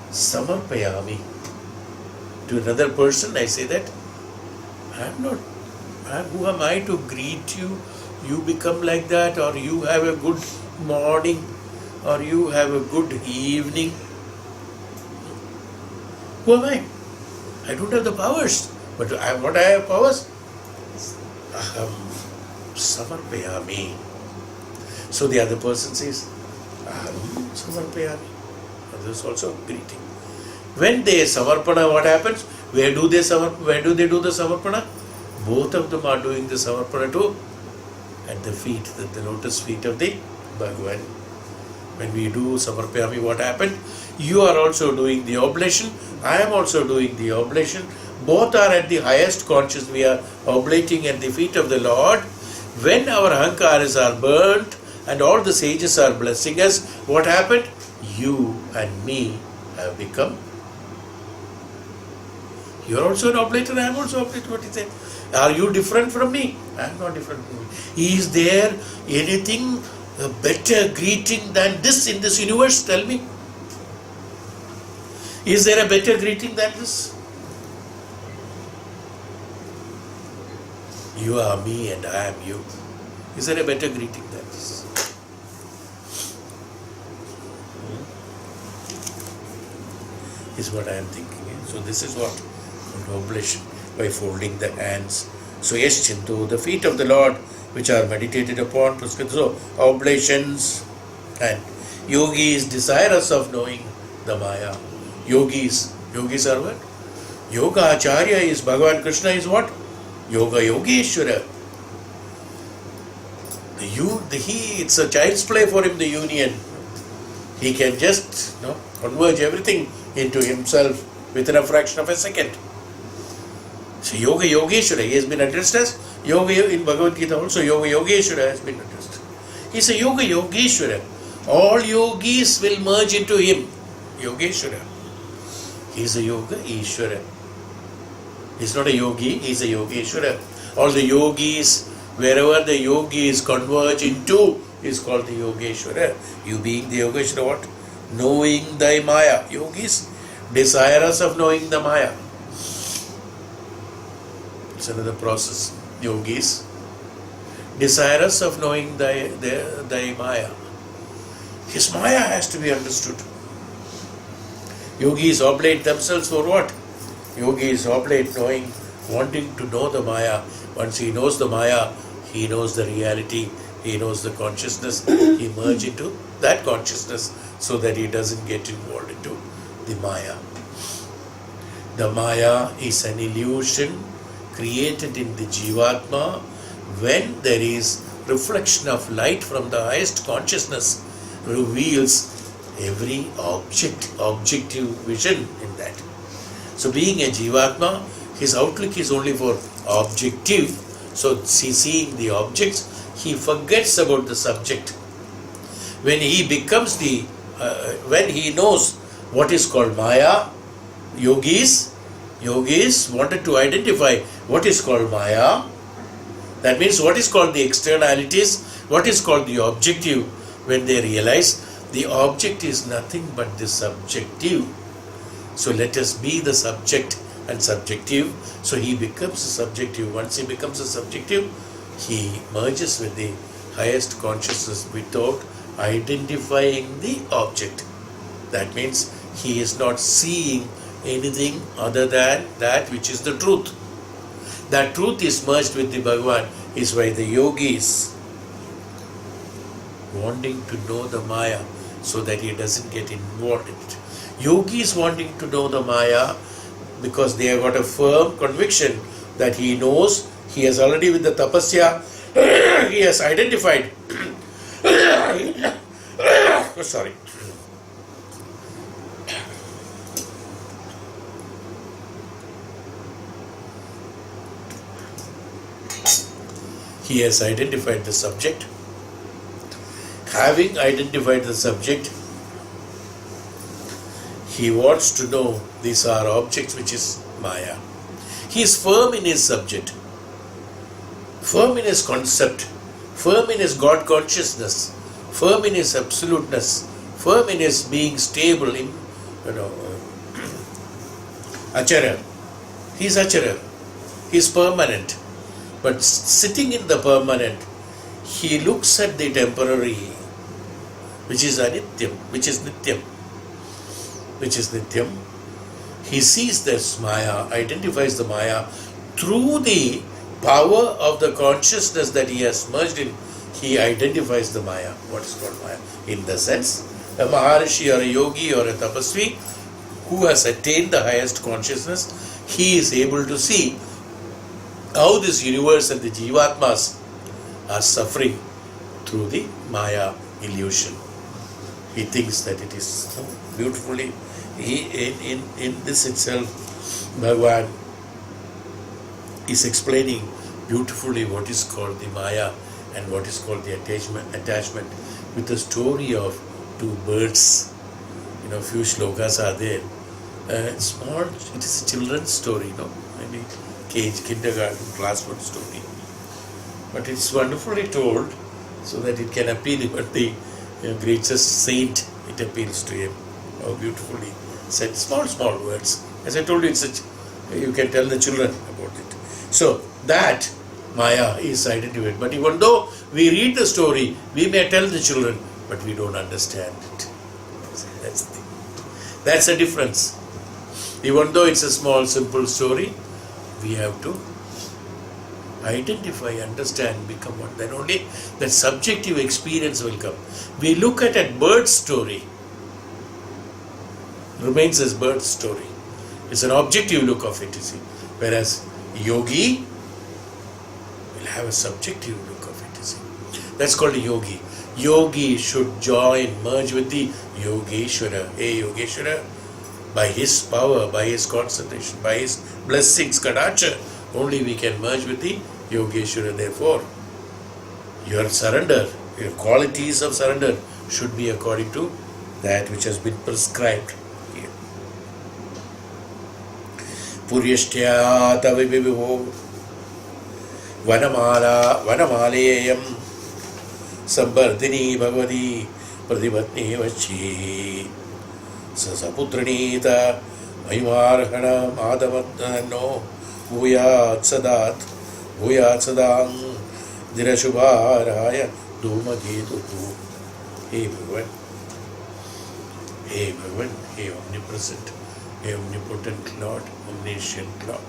Samarpayami. To another person, I say that, who am I to greet you? You become like that, or you have a good morning, or you have a good evening. Who am I? I don't have the powers. But what I have powers? Aham samarpayami. So the other person says, Aham samarpayami. Others also greeting. When they samarpana, what happens? Where do they do the samarpana? Both of them are doing the samarpana too at the feet, the lotus feet of the Bhagavan. When we do samarpayami, what happened? You are also doing the oblation. I am also doing the oblation. Both are at the highest conscious. We are oblating at the feet of the Lord. When our ahankaras are burnt and all the sages are blessing us, what happened? You and me have become. You are also an oblator, I am also oblator. What is that? Are you different from me? I am not different from you. Is there anything a better greeting than this in this universe? Tell me. Is there a better greeting than this? You are me and I am you. Is there a better greeting than this? Is what I am thinking. So this is what oblation, by folding the hands. So yes, Chintu, the feet of the Lord which are meditated upon. So oblations and yogis desirous of knowing the Maya. Yogis are what? Yoga Acharya is Bhagavan Krishna is what? Yoga Yogeshwara. It's a child's play for him, the union. He can just converge everything into himself within a fraction of a second. So Yoga Yogeshwara, he has been addressed as Yoga in Bhagavad Gita also. Yoga Yogeshwara has been addressed. He's a Yoga Yogeshwara. All yogis will merge into him. Yogeshwara. He's a Yoga Ishwara. He's not a yogi, he's a Yogeshwara. All the yogis, wherever the yogis converge into, is called the Yogeshwara. You being the Yogeshwara, what? Knowing thy Maya. Yogis, desirous of knowing the Maya. It's another process. Yogis, desirous of knowing thy Maya. His Maya has to be understood. Yogis oblate themselves for what? Yogis oblate wanting to know the Maya. Once he knows the Maya, he knows the reality, he knows the consciousness, he merges into that consciousness so that he doesn't get involved into the Maya. The Maya is an illusion created in the Jivatma when there is reflection of light from the highest consciousness reveals every objective vision in that. So being a Jivatma, his outlook is only for objective. So seeing the objects, he forgets about the subject. When he becomes when he knows what is called Maya, yogis wanted to identify what is called Maya. That means what is called the externalities, what is called the objective. When they realize the object is nothing but the subjective. So let us be the subject and subjective. So he becomes a subjective. Once he becomes a subjective, he merges with the highest consciousness without identifying the object. That means he is not seeing anything other than that which is the truth. That truth is merged with the Bhagavan, is why the yogis wanting to know the Maya so that he doesn't get involved in it. Yogis wanting to know the Maya because they have got a firm conviction that he knows, he has already with the tapasya, he has identified. Sorry. He has identified the subject. Having identified the subject, he wants to know these are objects, which is Maya. He is firm in his subject, firm in his concept, firm in his God consciousness, firm in his absoluteness, firm in his being stable in, Achara. He is Achara. He is permanent. But sitting in the permanent, he looks at the temporary, which is anityam, which is nityam. He sees this Maya, identifies the Maya through the power of the consciousness that he has merged in. He identifies the Maya, what is called Maya. In the sense, a Maharishi or a yogi or a tapasvi who has attained the highest consciousness, he is able to see how this universe and the Jivatmas are suffering through the Maya illusion. He thinks that it is beautifully, in this itself, Bhagavan is explaining beautifully what is called the Maya and what is called the attachment with the story of two birds. Few shlokas are there. Small, it is a children's story, maybe kindergarten, class 1 story. But it's wonderfully told so that it can appeal even the greatest saint, it appeals to him. How beautifully said, small words. As I told you, you can tell the children about it. So that Maya is identified. But even though we read the story, we may tell the children, but we don't understand it. That's the thing. That's the difference. Even though it's a small, simple story, we have to identify, understand, become one. Then only that subjective experience will come. We look at a bird's story, remains as bird's story. It's an objective look of it, you see. Whereas yogi will have a subjective look of it, you see. That's called a yogi. Yogi should join, merge with the Yogeshwara. Hey Yogeshwara, by his power, by his concentration, by his blessings, Kadacha, only we can merge with the Yogeshwara. Therefore, your surrender, your qualities of surrender should be according to that which has been prescribed here. Puryashtya tavivivo vanamaleyam sambardhini bhagavati pradipatni vachi sasaputranita mahimarhana madhavatano bhuyat sadang dirashubharaya dhumaketuhu. Hey Bhagavan, hey Bhagavan, hey omnipresent, hey omnipotent Lord, omniscient Lord.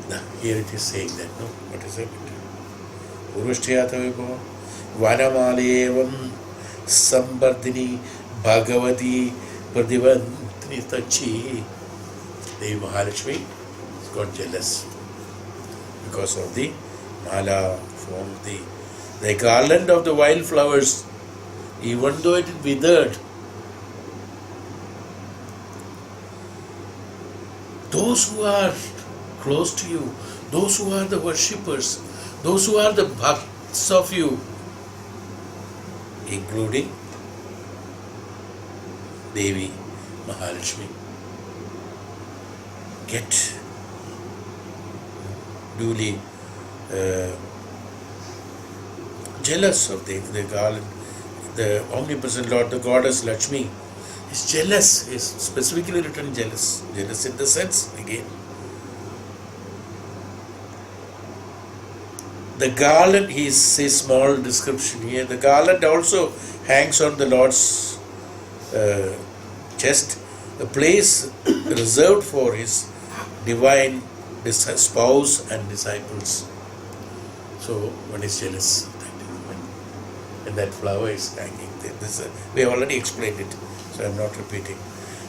Now, here it is saying that, no? What is it? Urushtiyatavipo Vanamalevam Sambardhini Bhagavati Pradivantni Tachi. Devi Mahalakshmi got jealous because of the mala form, the garland of the wildflowers, even though it withered. Those who are close to you, those who are the worshippers, those who are the bhakts of you, including Devi Mahalakshmi, get duly jealous of the garland. The omnipresent Lord, the goddess Lakshmi, is jealous, is specifically written jealous. Jealous in the sense, again, the garland, he says small description here, the garland also hangs on the Lord's chest, a place reserved for his divine spouse and disciples. So one is jealous and that flower is hanging there. We have already explained it, so I am not repeating.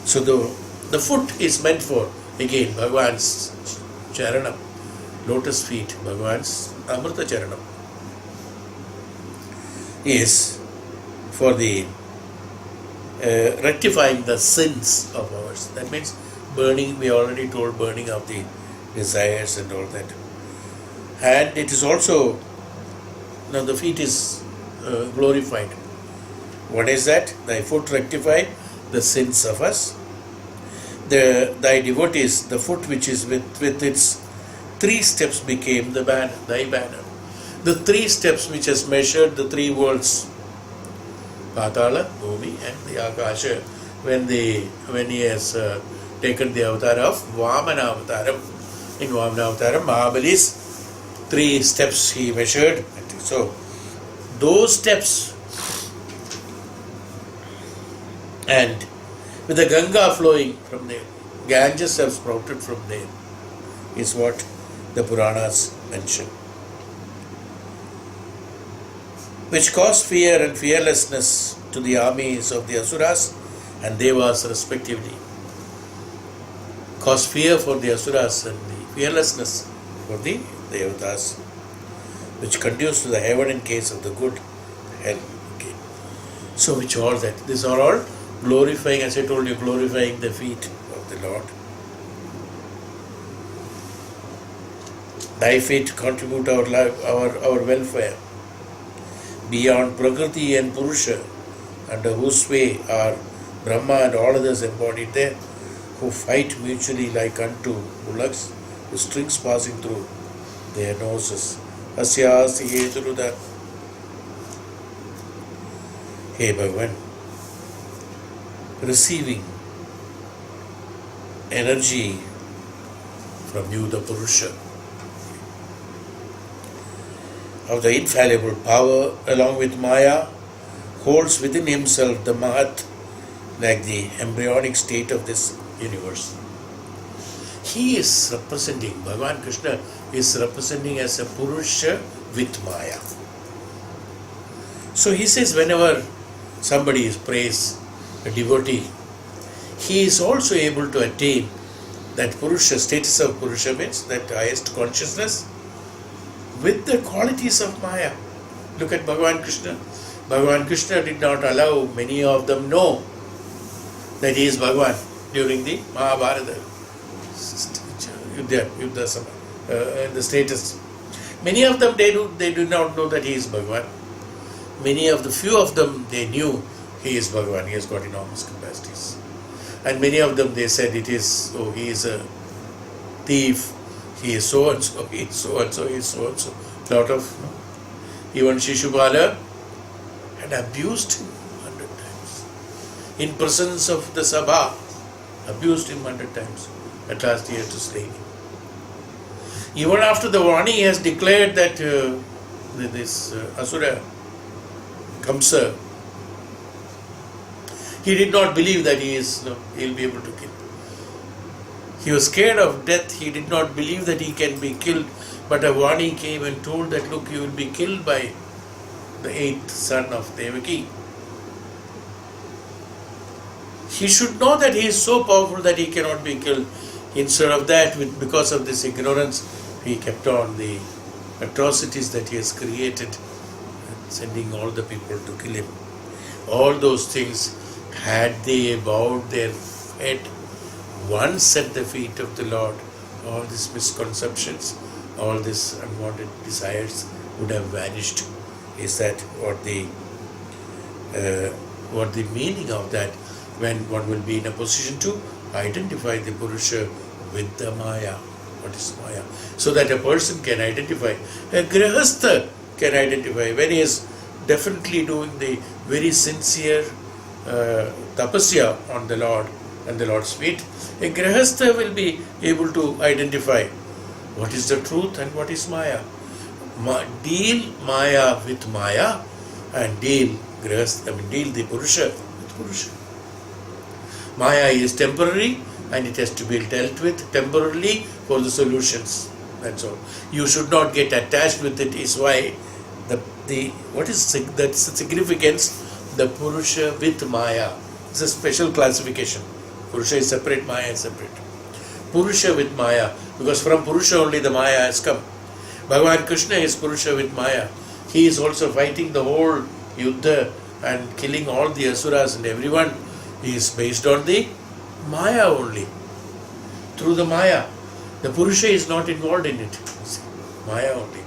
So the foot is meant for, again, Bhagavan's charanam, lotus feet, Bhagavan's Amrita charanam, is for the rectifying the sins of ours. That means burning, we already told, burning of the desires and all that. And it is also, now the feet is glorified. What is that? Thy foot rectify the sins of us. Thy devotees, the foot which is with its 3 steps became the banner, thy banner. The 3 steps which has measured the 3 worlds, Patala, Bhumi and the Akasha, when he has taken the avatar of Vamana Avataram. In Vamana Avataram, Mahabali's 3 steps he measured. So, those steps, and with the Ganga flowing from there, Ganges have sprouted from there, is what the Puranas mention, which caused fear and fearlessness to the armies of the Asuras and Devas respectively. Caused fear for the Asuras and the fearlessness for the Devatas, which conduce to the heaven in case of the good, hell. Okay. So which all that, these are all glorifying, as I told you, glorifying the feet of the Lord. Thy feet contribute our life, our welfare. Beyond Prakriti and Purusha, under whose sway are Brahma and all others embodied there, who fight mutually like unto bullocks, with strings passing through their noses. Asyasi Heturuda. Hey Bhagavan, receiving energy from you, the Purusha, of the infallible power, along with Maya, holds within himself the Mahat, like the embryonic state of this universe. He is representing, Bhagavan Krishna is representing as a Purusha with Maya. So he says, whenever somebody is praised, a devotee, he is also able to attain that Purusha, status of Purusha means that highest consciousness, with the qualities of Maya. Look at Bhagavan Krishna. Bhagavan Krishna did not allow many of them know that he is Bhagavan during the Maha Bhagavatham, the status. Many of them they do not know that he is Bhagavan. Few of them they knew he is Bhagavan, he has got enormous capacities. And many of them they said he is a thief, he is so and so, he is so and so, he is so and so. Lot of, even Shishupala had abused him 100 times. In presence of the Sabha, abused him 100 times. At last he had to slay him. Even after the Vani, he has declared that this Asura, Kamsa, he did not believe that he will be able to kill. He was scared of death. He did not believe that he can be killed. But a Vani came and told that, look, you will be killed by the 8th son of Devaki. He should know that he is so powerful that he cannot be killed. Instead of that, because of this ignorance, he kept on the atrocities that he has created, sending all the people to kill him. All those things, had they bowed their head once at the feet of the Lord, all these misconceptions, all these unwanted desires would have vanished. Is that what the meaning of that? When one will be in a position to identify the Purusha with the Maya. What is Maya? So that a person can identify, a Grihastha can identify, when he is definitely doing the very sincere tapasya on the Lord and the Lord's feet, a Grihastha will be able to identify what is the truth and what is Maya. Deal Maya with Maya and deal the Purusha with Purusha. Maya is temporary and it has to be dealt with temporarily for the solutions. That's all. You should not get attached with it, is why what is the significance? The Purusha with Maya. It's a special classification. Purusha is separate, Maya is separate. Purusha with Maya, because from Purusha only the Maya has come. Bhagavan Krishna is Purusha with Maya. He is also fighting the whole Yuddha and killing all the Asuras and everyone. He is based on the Maya only. Through the Maya. The Purusha is not involved in it. Maya only.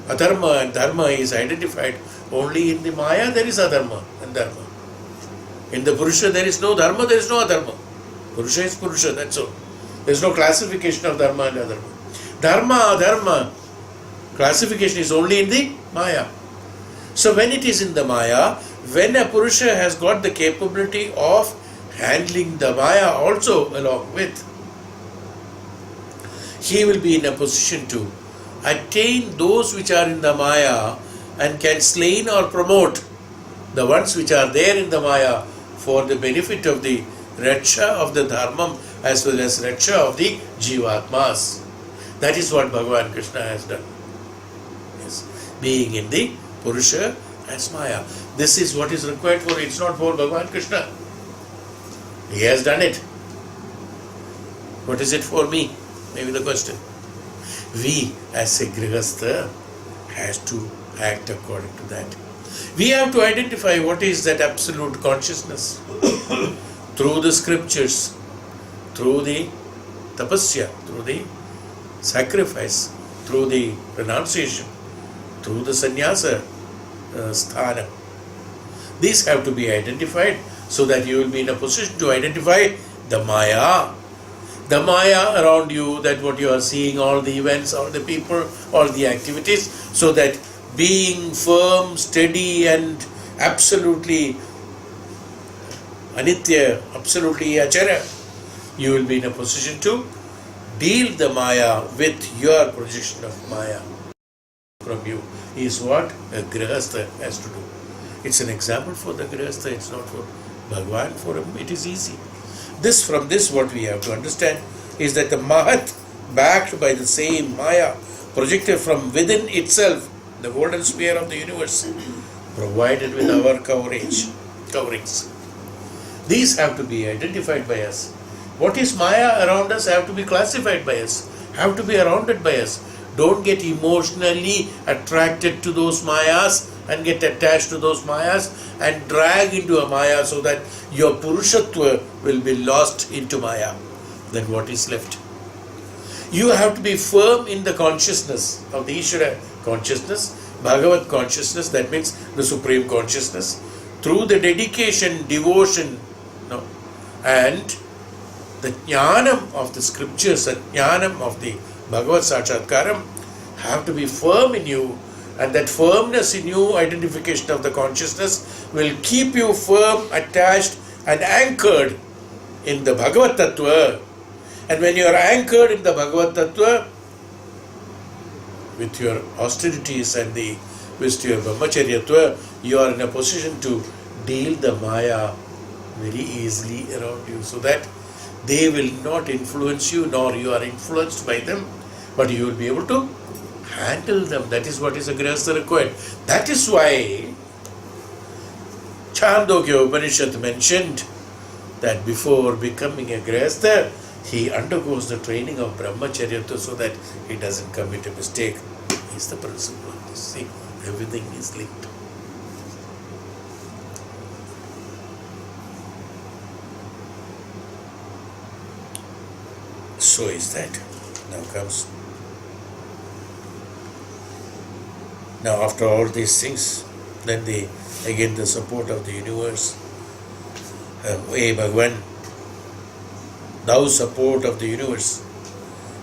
Adharma and Dharma is identified only in the Maya. There is Adharma and Dharma. In the Purusha there is no Dharma, there is no Adharma. Purusha is Purusha, that's all. There is no classification of Dharma and Adharma. Dharma, Adharma, classification is only in the Maya. So when it is in the Maya, when a Purusha has got the capability of handling the Maya also along with, he will be in a position to attain those which are in the Maya and can slay or promote the ones which are there in the Maya for the benefit of the Raksha of the Dharma as well as Raksha of the Jivatmas. That is what Bhagavan Krishna has done. Yes. Being in the Purusha as Maya. This is what is required for it. It's not for Bhagavan Krishna. He has done it. What is it for me? Maybe the question. We as a Grihastha has to act according to that. We have to identify what is that absolute consciousness through the scriptures, through the tapasya, through the sacrifice, through the renunciation, through the sannyasa sthana. These have to be identified so that you will be in a position to identify the Maya. The Maya around you, that what you are seeing, all the events, all the people, all the activities, so that being firm, steady and absolutely anitya, absolutely achara, you will be in a position to deal the Maya with your projection of Maya from you, is what a Grihastha has to do. It's an example for the Grihastha, it's not for Bhagavan. For him it is easy. From this what we have to understand is that the Mahat, backed by the same Maya, projected from within itself, the golden sphere of the universe, provided with our coverings. These have to be identified by us. What is Maya around us have to be classified by us, have to be surrounded by us. Don't get emotionally attracted to those mayas and get attached to those mayas and drag into a maya so that your purushatva will be lost into maya. Then what is left? You have to be firm in the consciousness of the Ishvara consciousness, Bhagavat consciousness, that means the Supreme Consciousness, through the dedication, devotion, and the jnanam of the scriptures and jnanam of the Bhagavat Sakshatkaram have to be firm in you, and that firmness in you, identification of the consciousness, will keep you firm, attached and anchored in the Bhagavat Tattva. And when you are anchored in the Bhagavat Tattva, with your austerities and with your brahmacharyatva, you are in a position to deal the maya very easily around you, so that they will not influence you, nor you are influenced by them, but you will be able to handle them. That is what is a grihastha required. That is why Chandogya Upanishad mentioned that before becoming a grihastha, he undergoes the training of brahmacharyatva so that he doesn't commit a mistake. Is the principle of this. See, everything is linked. So is that. Now after all these things, then again the support of the universe. Hey Bhagavan, thou support of the universe,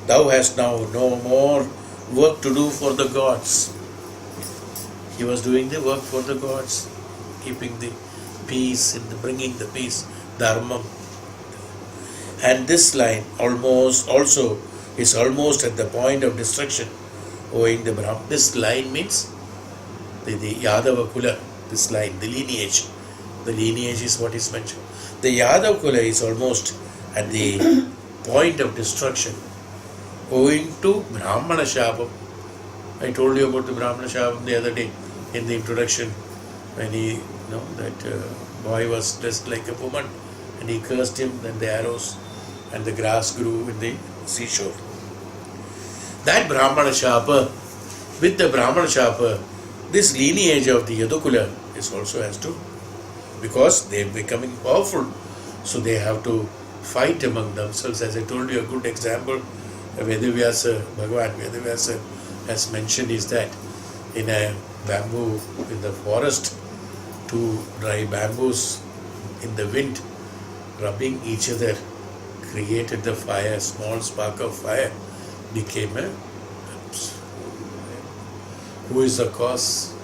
thou hast now no more work to do for the gods. He was doing the work for the gods, keeping the peace and bringing the peace, Dharma. And this line also is almost at the point of destruction, owing the Brahma. This line means the Yadava Kula, this line, the lineage. The lineage is what is mentioned. The Yadav Kula is almost at the point of destruction, owing to Brahmana Shapam. I told you about the Brahmana Shapam the other day in the introduction, when that boy was dressed like a woman and he cursed him, then the arrows and the grass grew in the seashore. That Brahmana Shapa, with the Brahmana Shapa, this lineage of the Yadukula is also has to, because they are becoming powerful, so they have to fight among themselves. As I told you, a good example, Vedavyasa, Bhagavan Vedavyasa has mentioned is that in a bamboo, in the forest, two dry bamboos in the wind, rubbing each other, created the fire, small spark of fire became a... Who is the cause?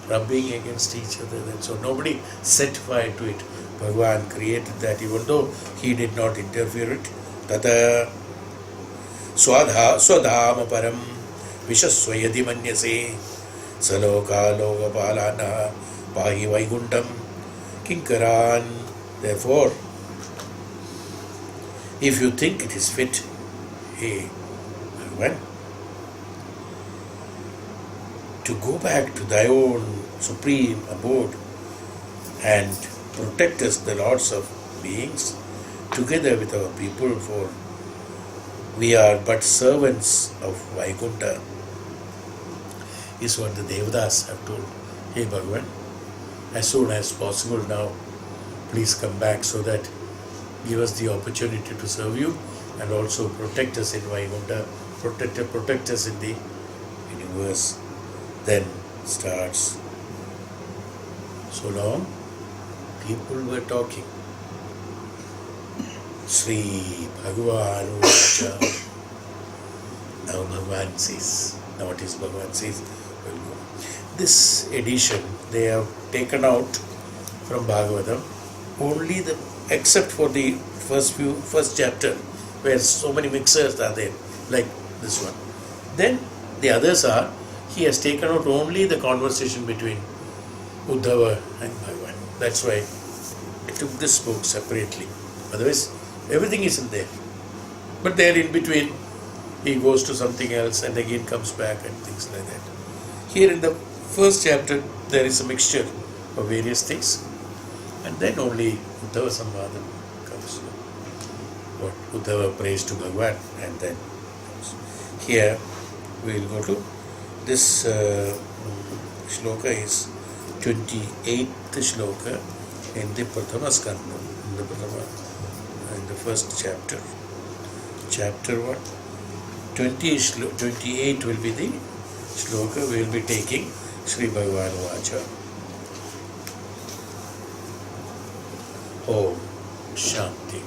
Rubbing against each other. So nobody set fire to it. Bhagavan created that, even though he did not interfere it. Tata swadhama param vishaswayadi manyase saloka lokapalana pahi vaikuntam kinkaran. Therefore, if you think it is fit, hey, Bhagavan, to go back to thy own supreme abode and protect us, the lords of beings, together with our people, for we are but servants of Vaikunta, is what the Devatas have told. Hey Bhagavan, as soon as possible now, please come back so that give us the opportunity to serve you and also protect us in Vaikunta, protect us in the universe. Then starts. So long, people were talking. Sri Bhagavan Uvacha. Now Bhagavan says. Now what is Bhagavan says? We'll go. This edition, they have taken out from Bhagavatam only except for the first chapter, where so many mixers are there, like this one. Then the others are, he has taken out only the conversation between Uddhava and Bhagavan. That's why I took this book separately. Otherwise, everything isn't there. But there in between, he goes to something else and again comes back and things like that. Here in the first chapter, there is a mixture of various things. And then only Uddhava Samvadam comes. What Uddhava prays to Bhagavan, and then comes. Here, we will go to this shloka is 28th shloka in the Prathama skanda, in the first chapter. Chapter what? 28 will be the shloka we will be taking. Sri Bhagavan Vacha. Om Shanti.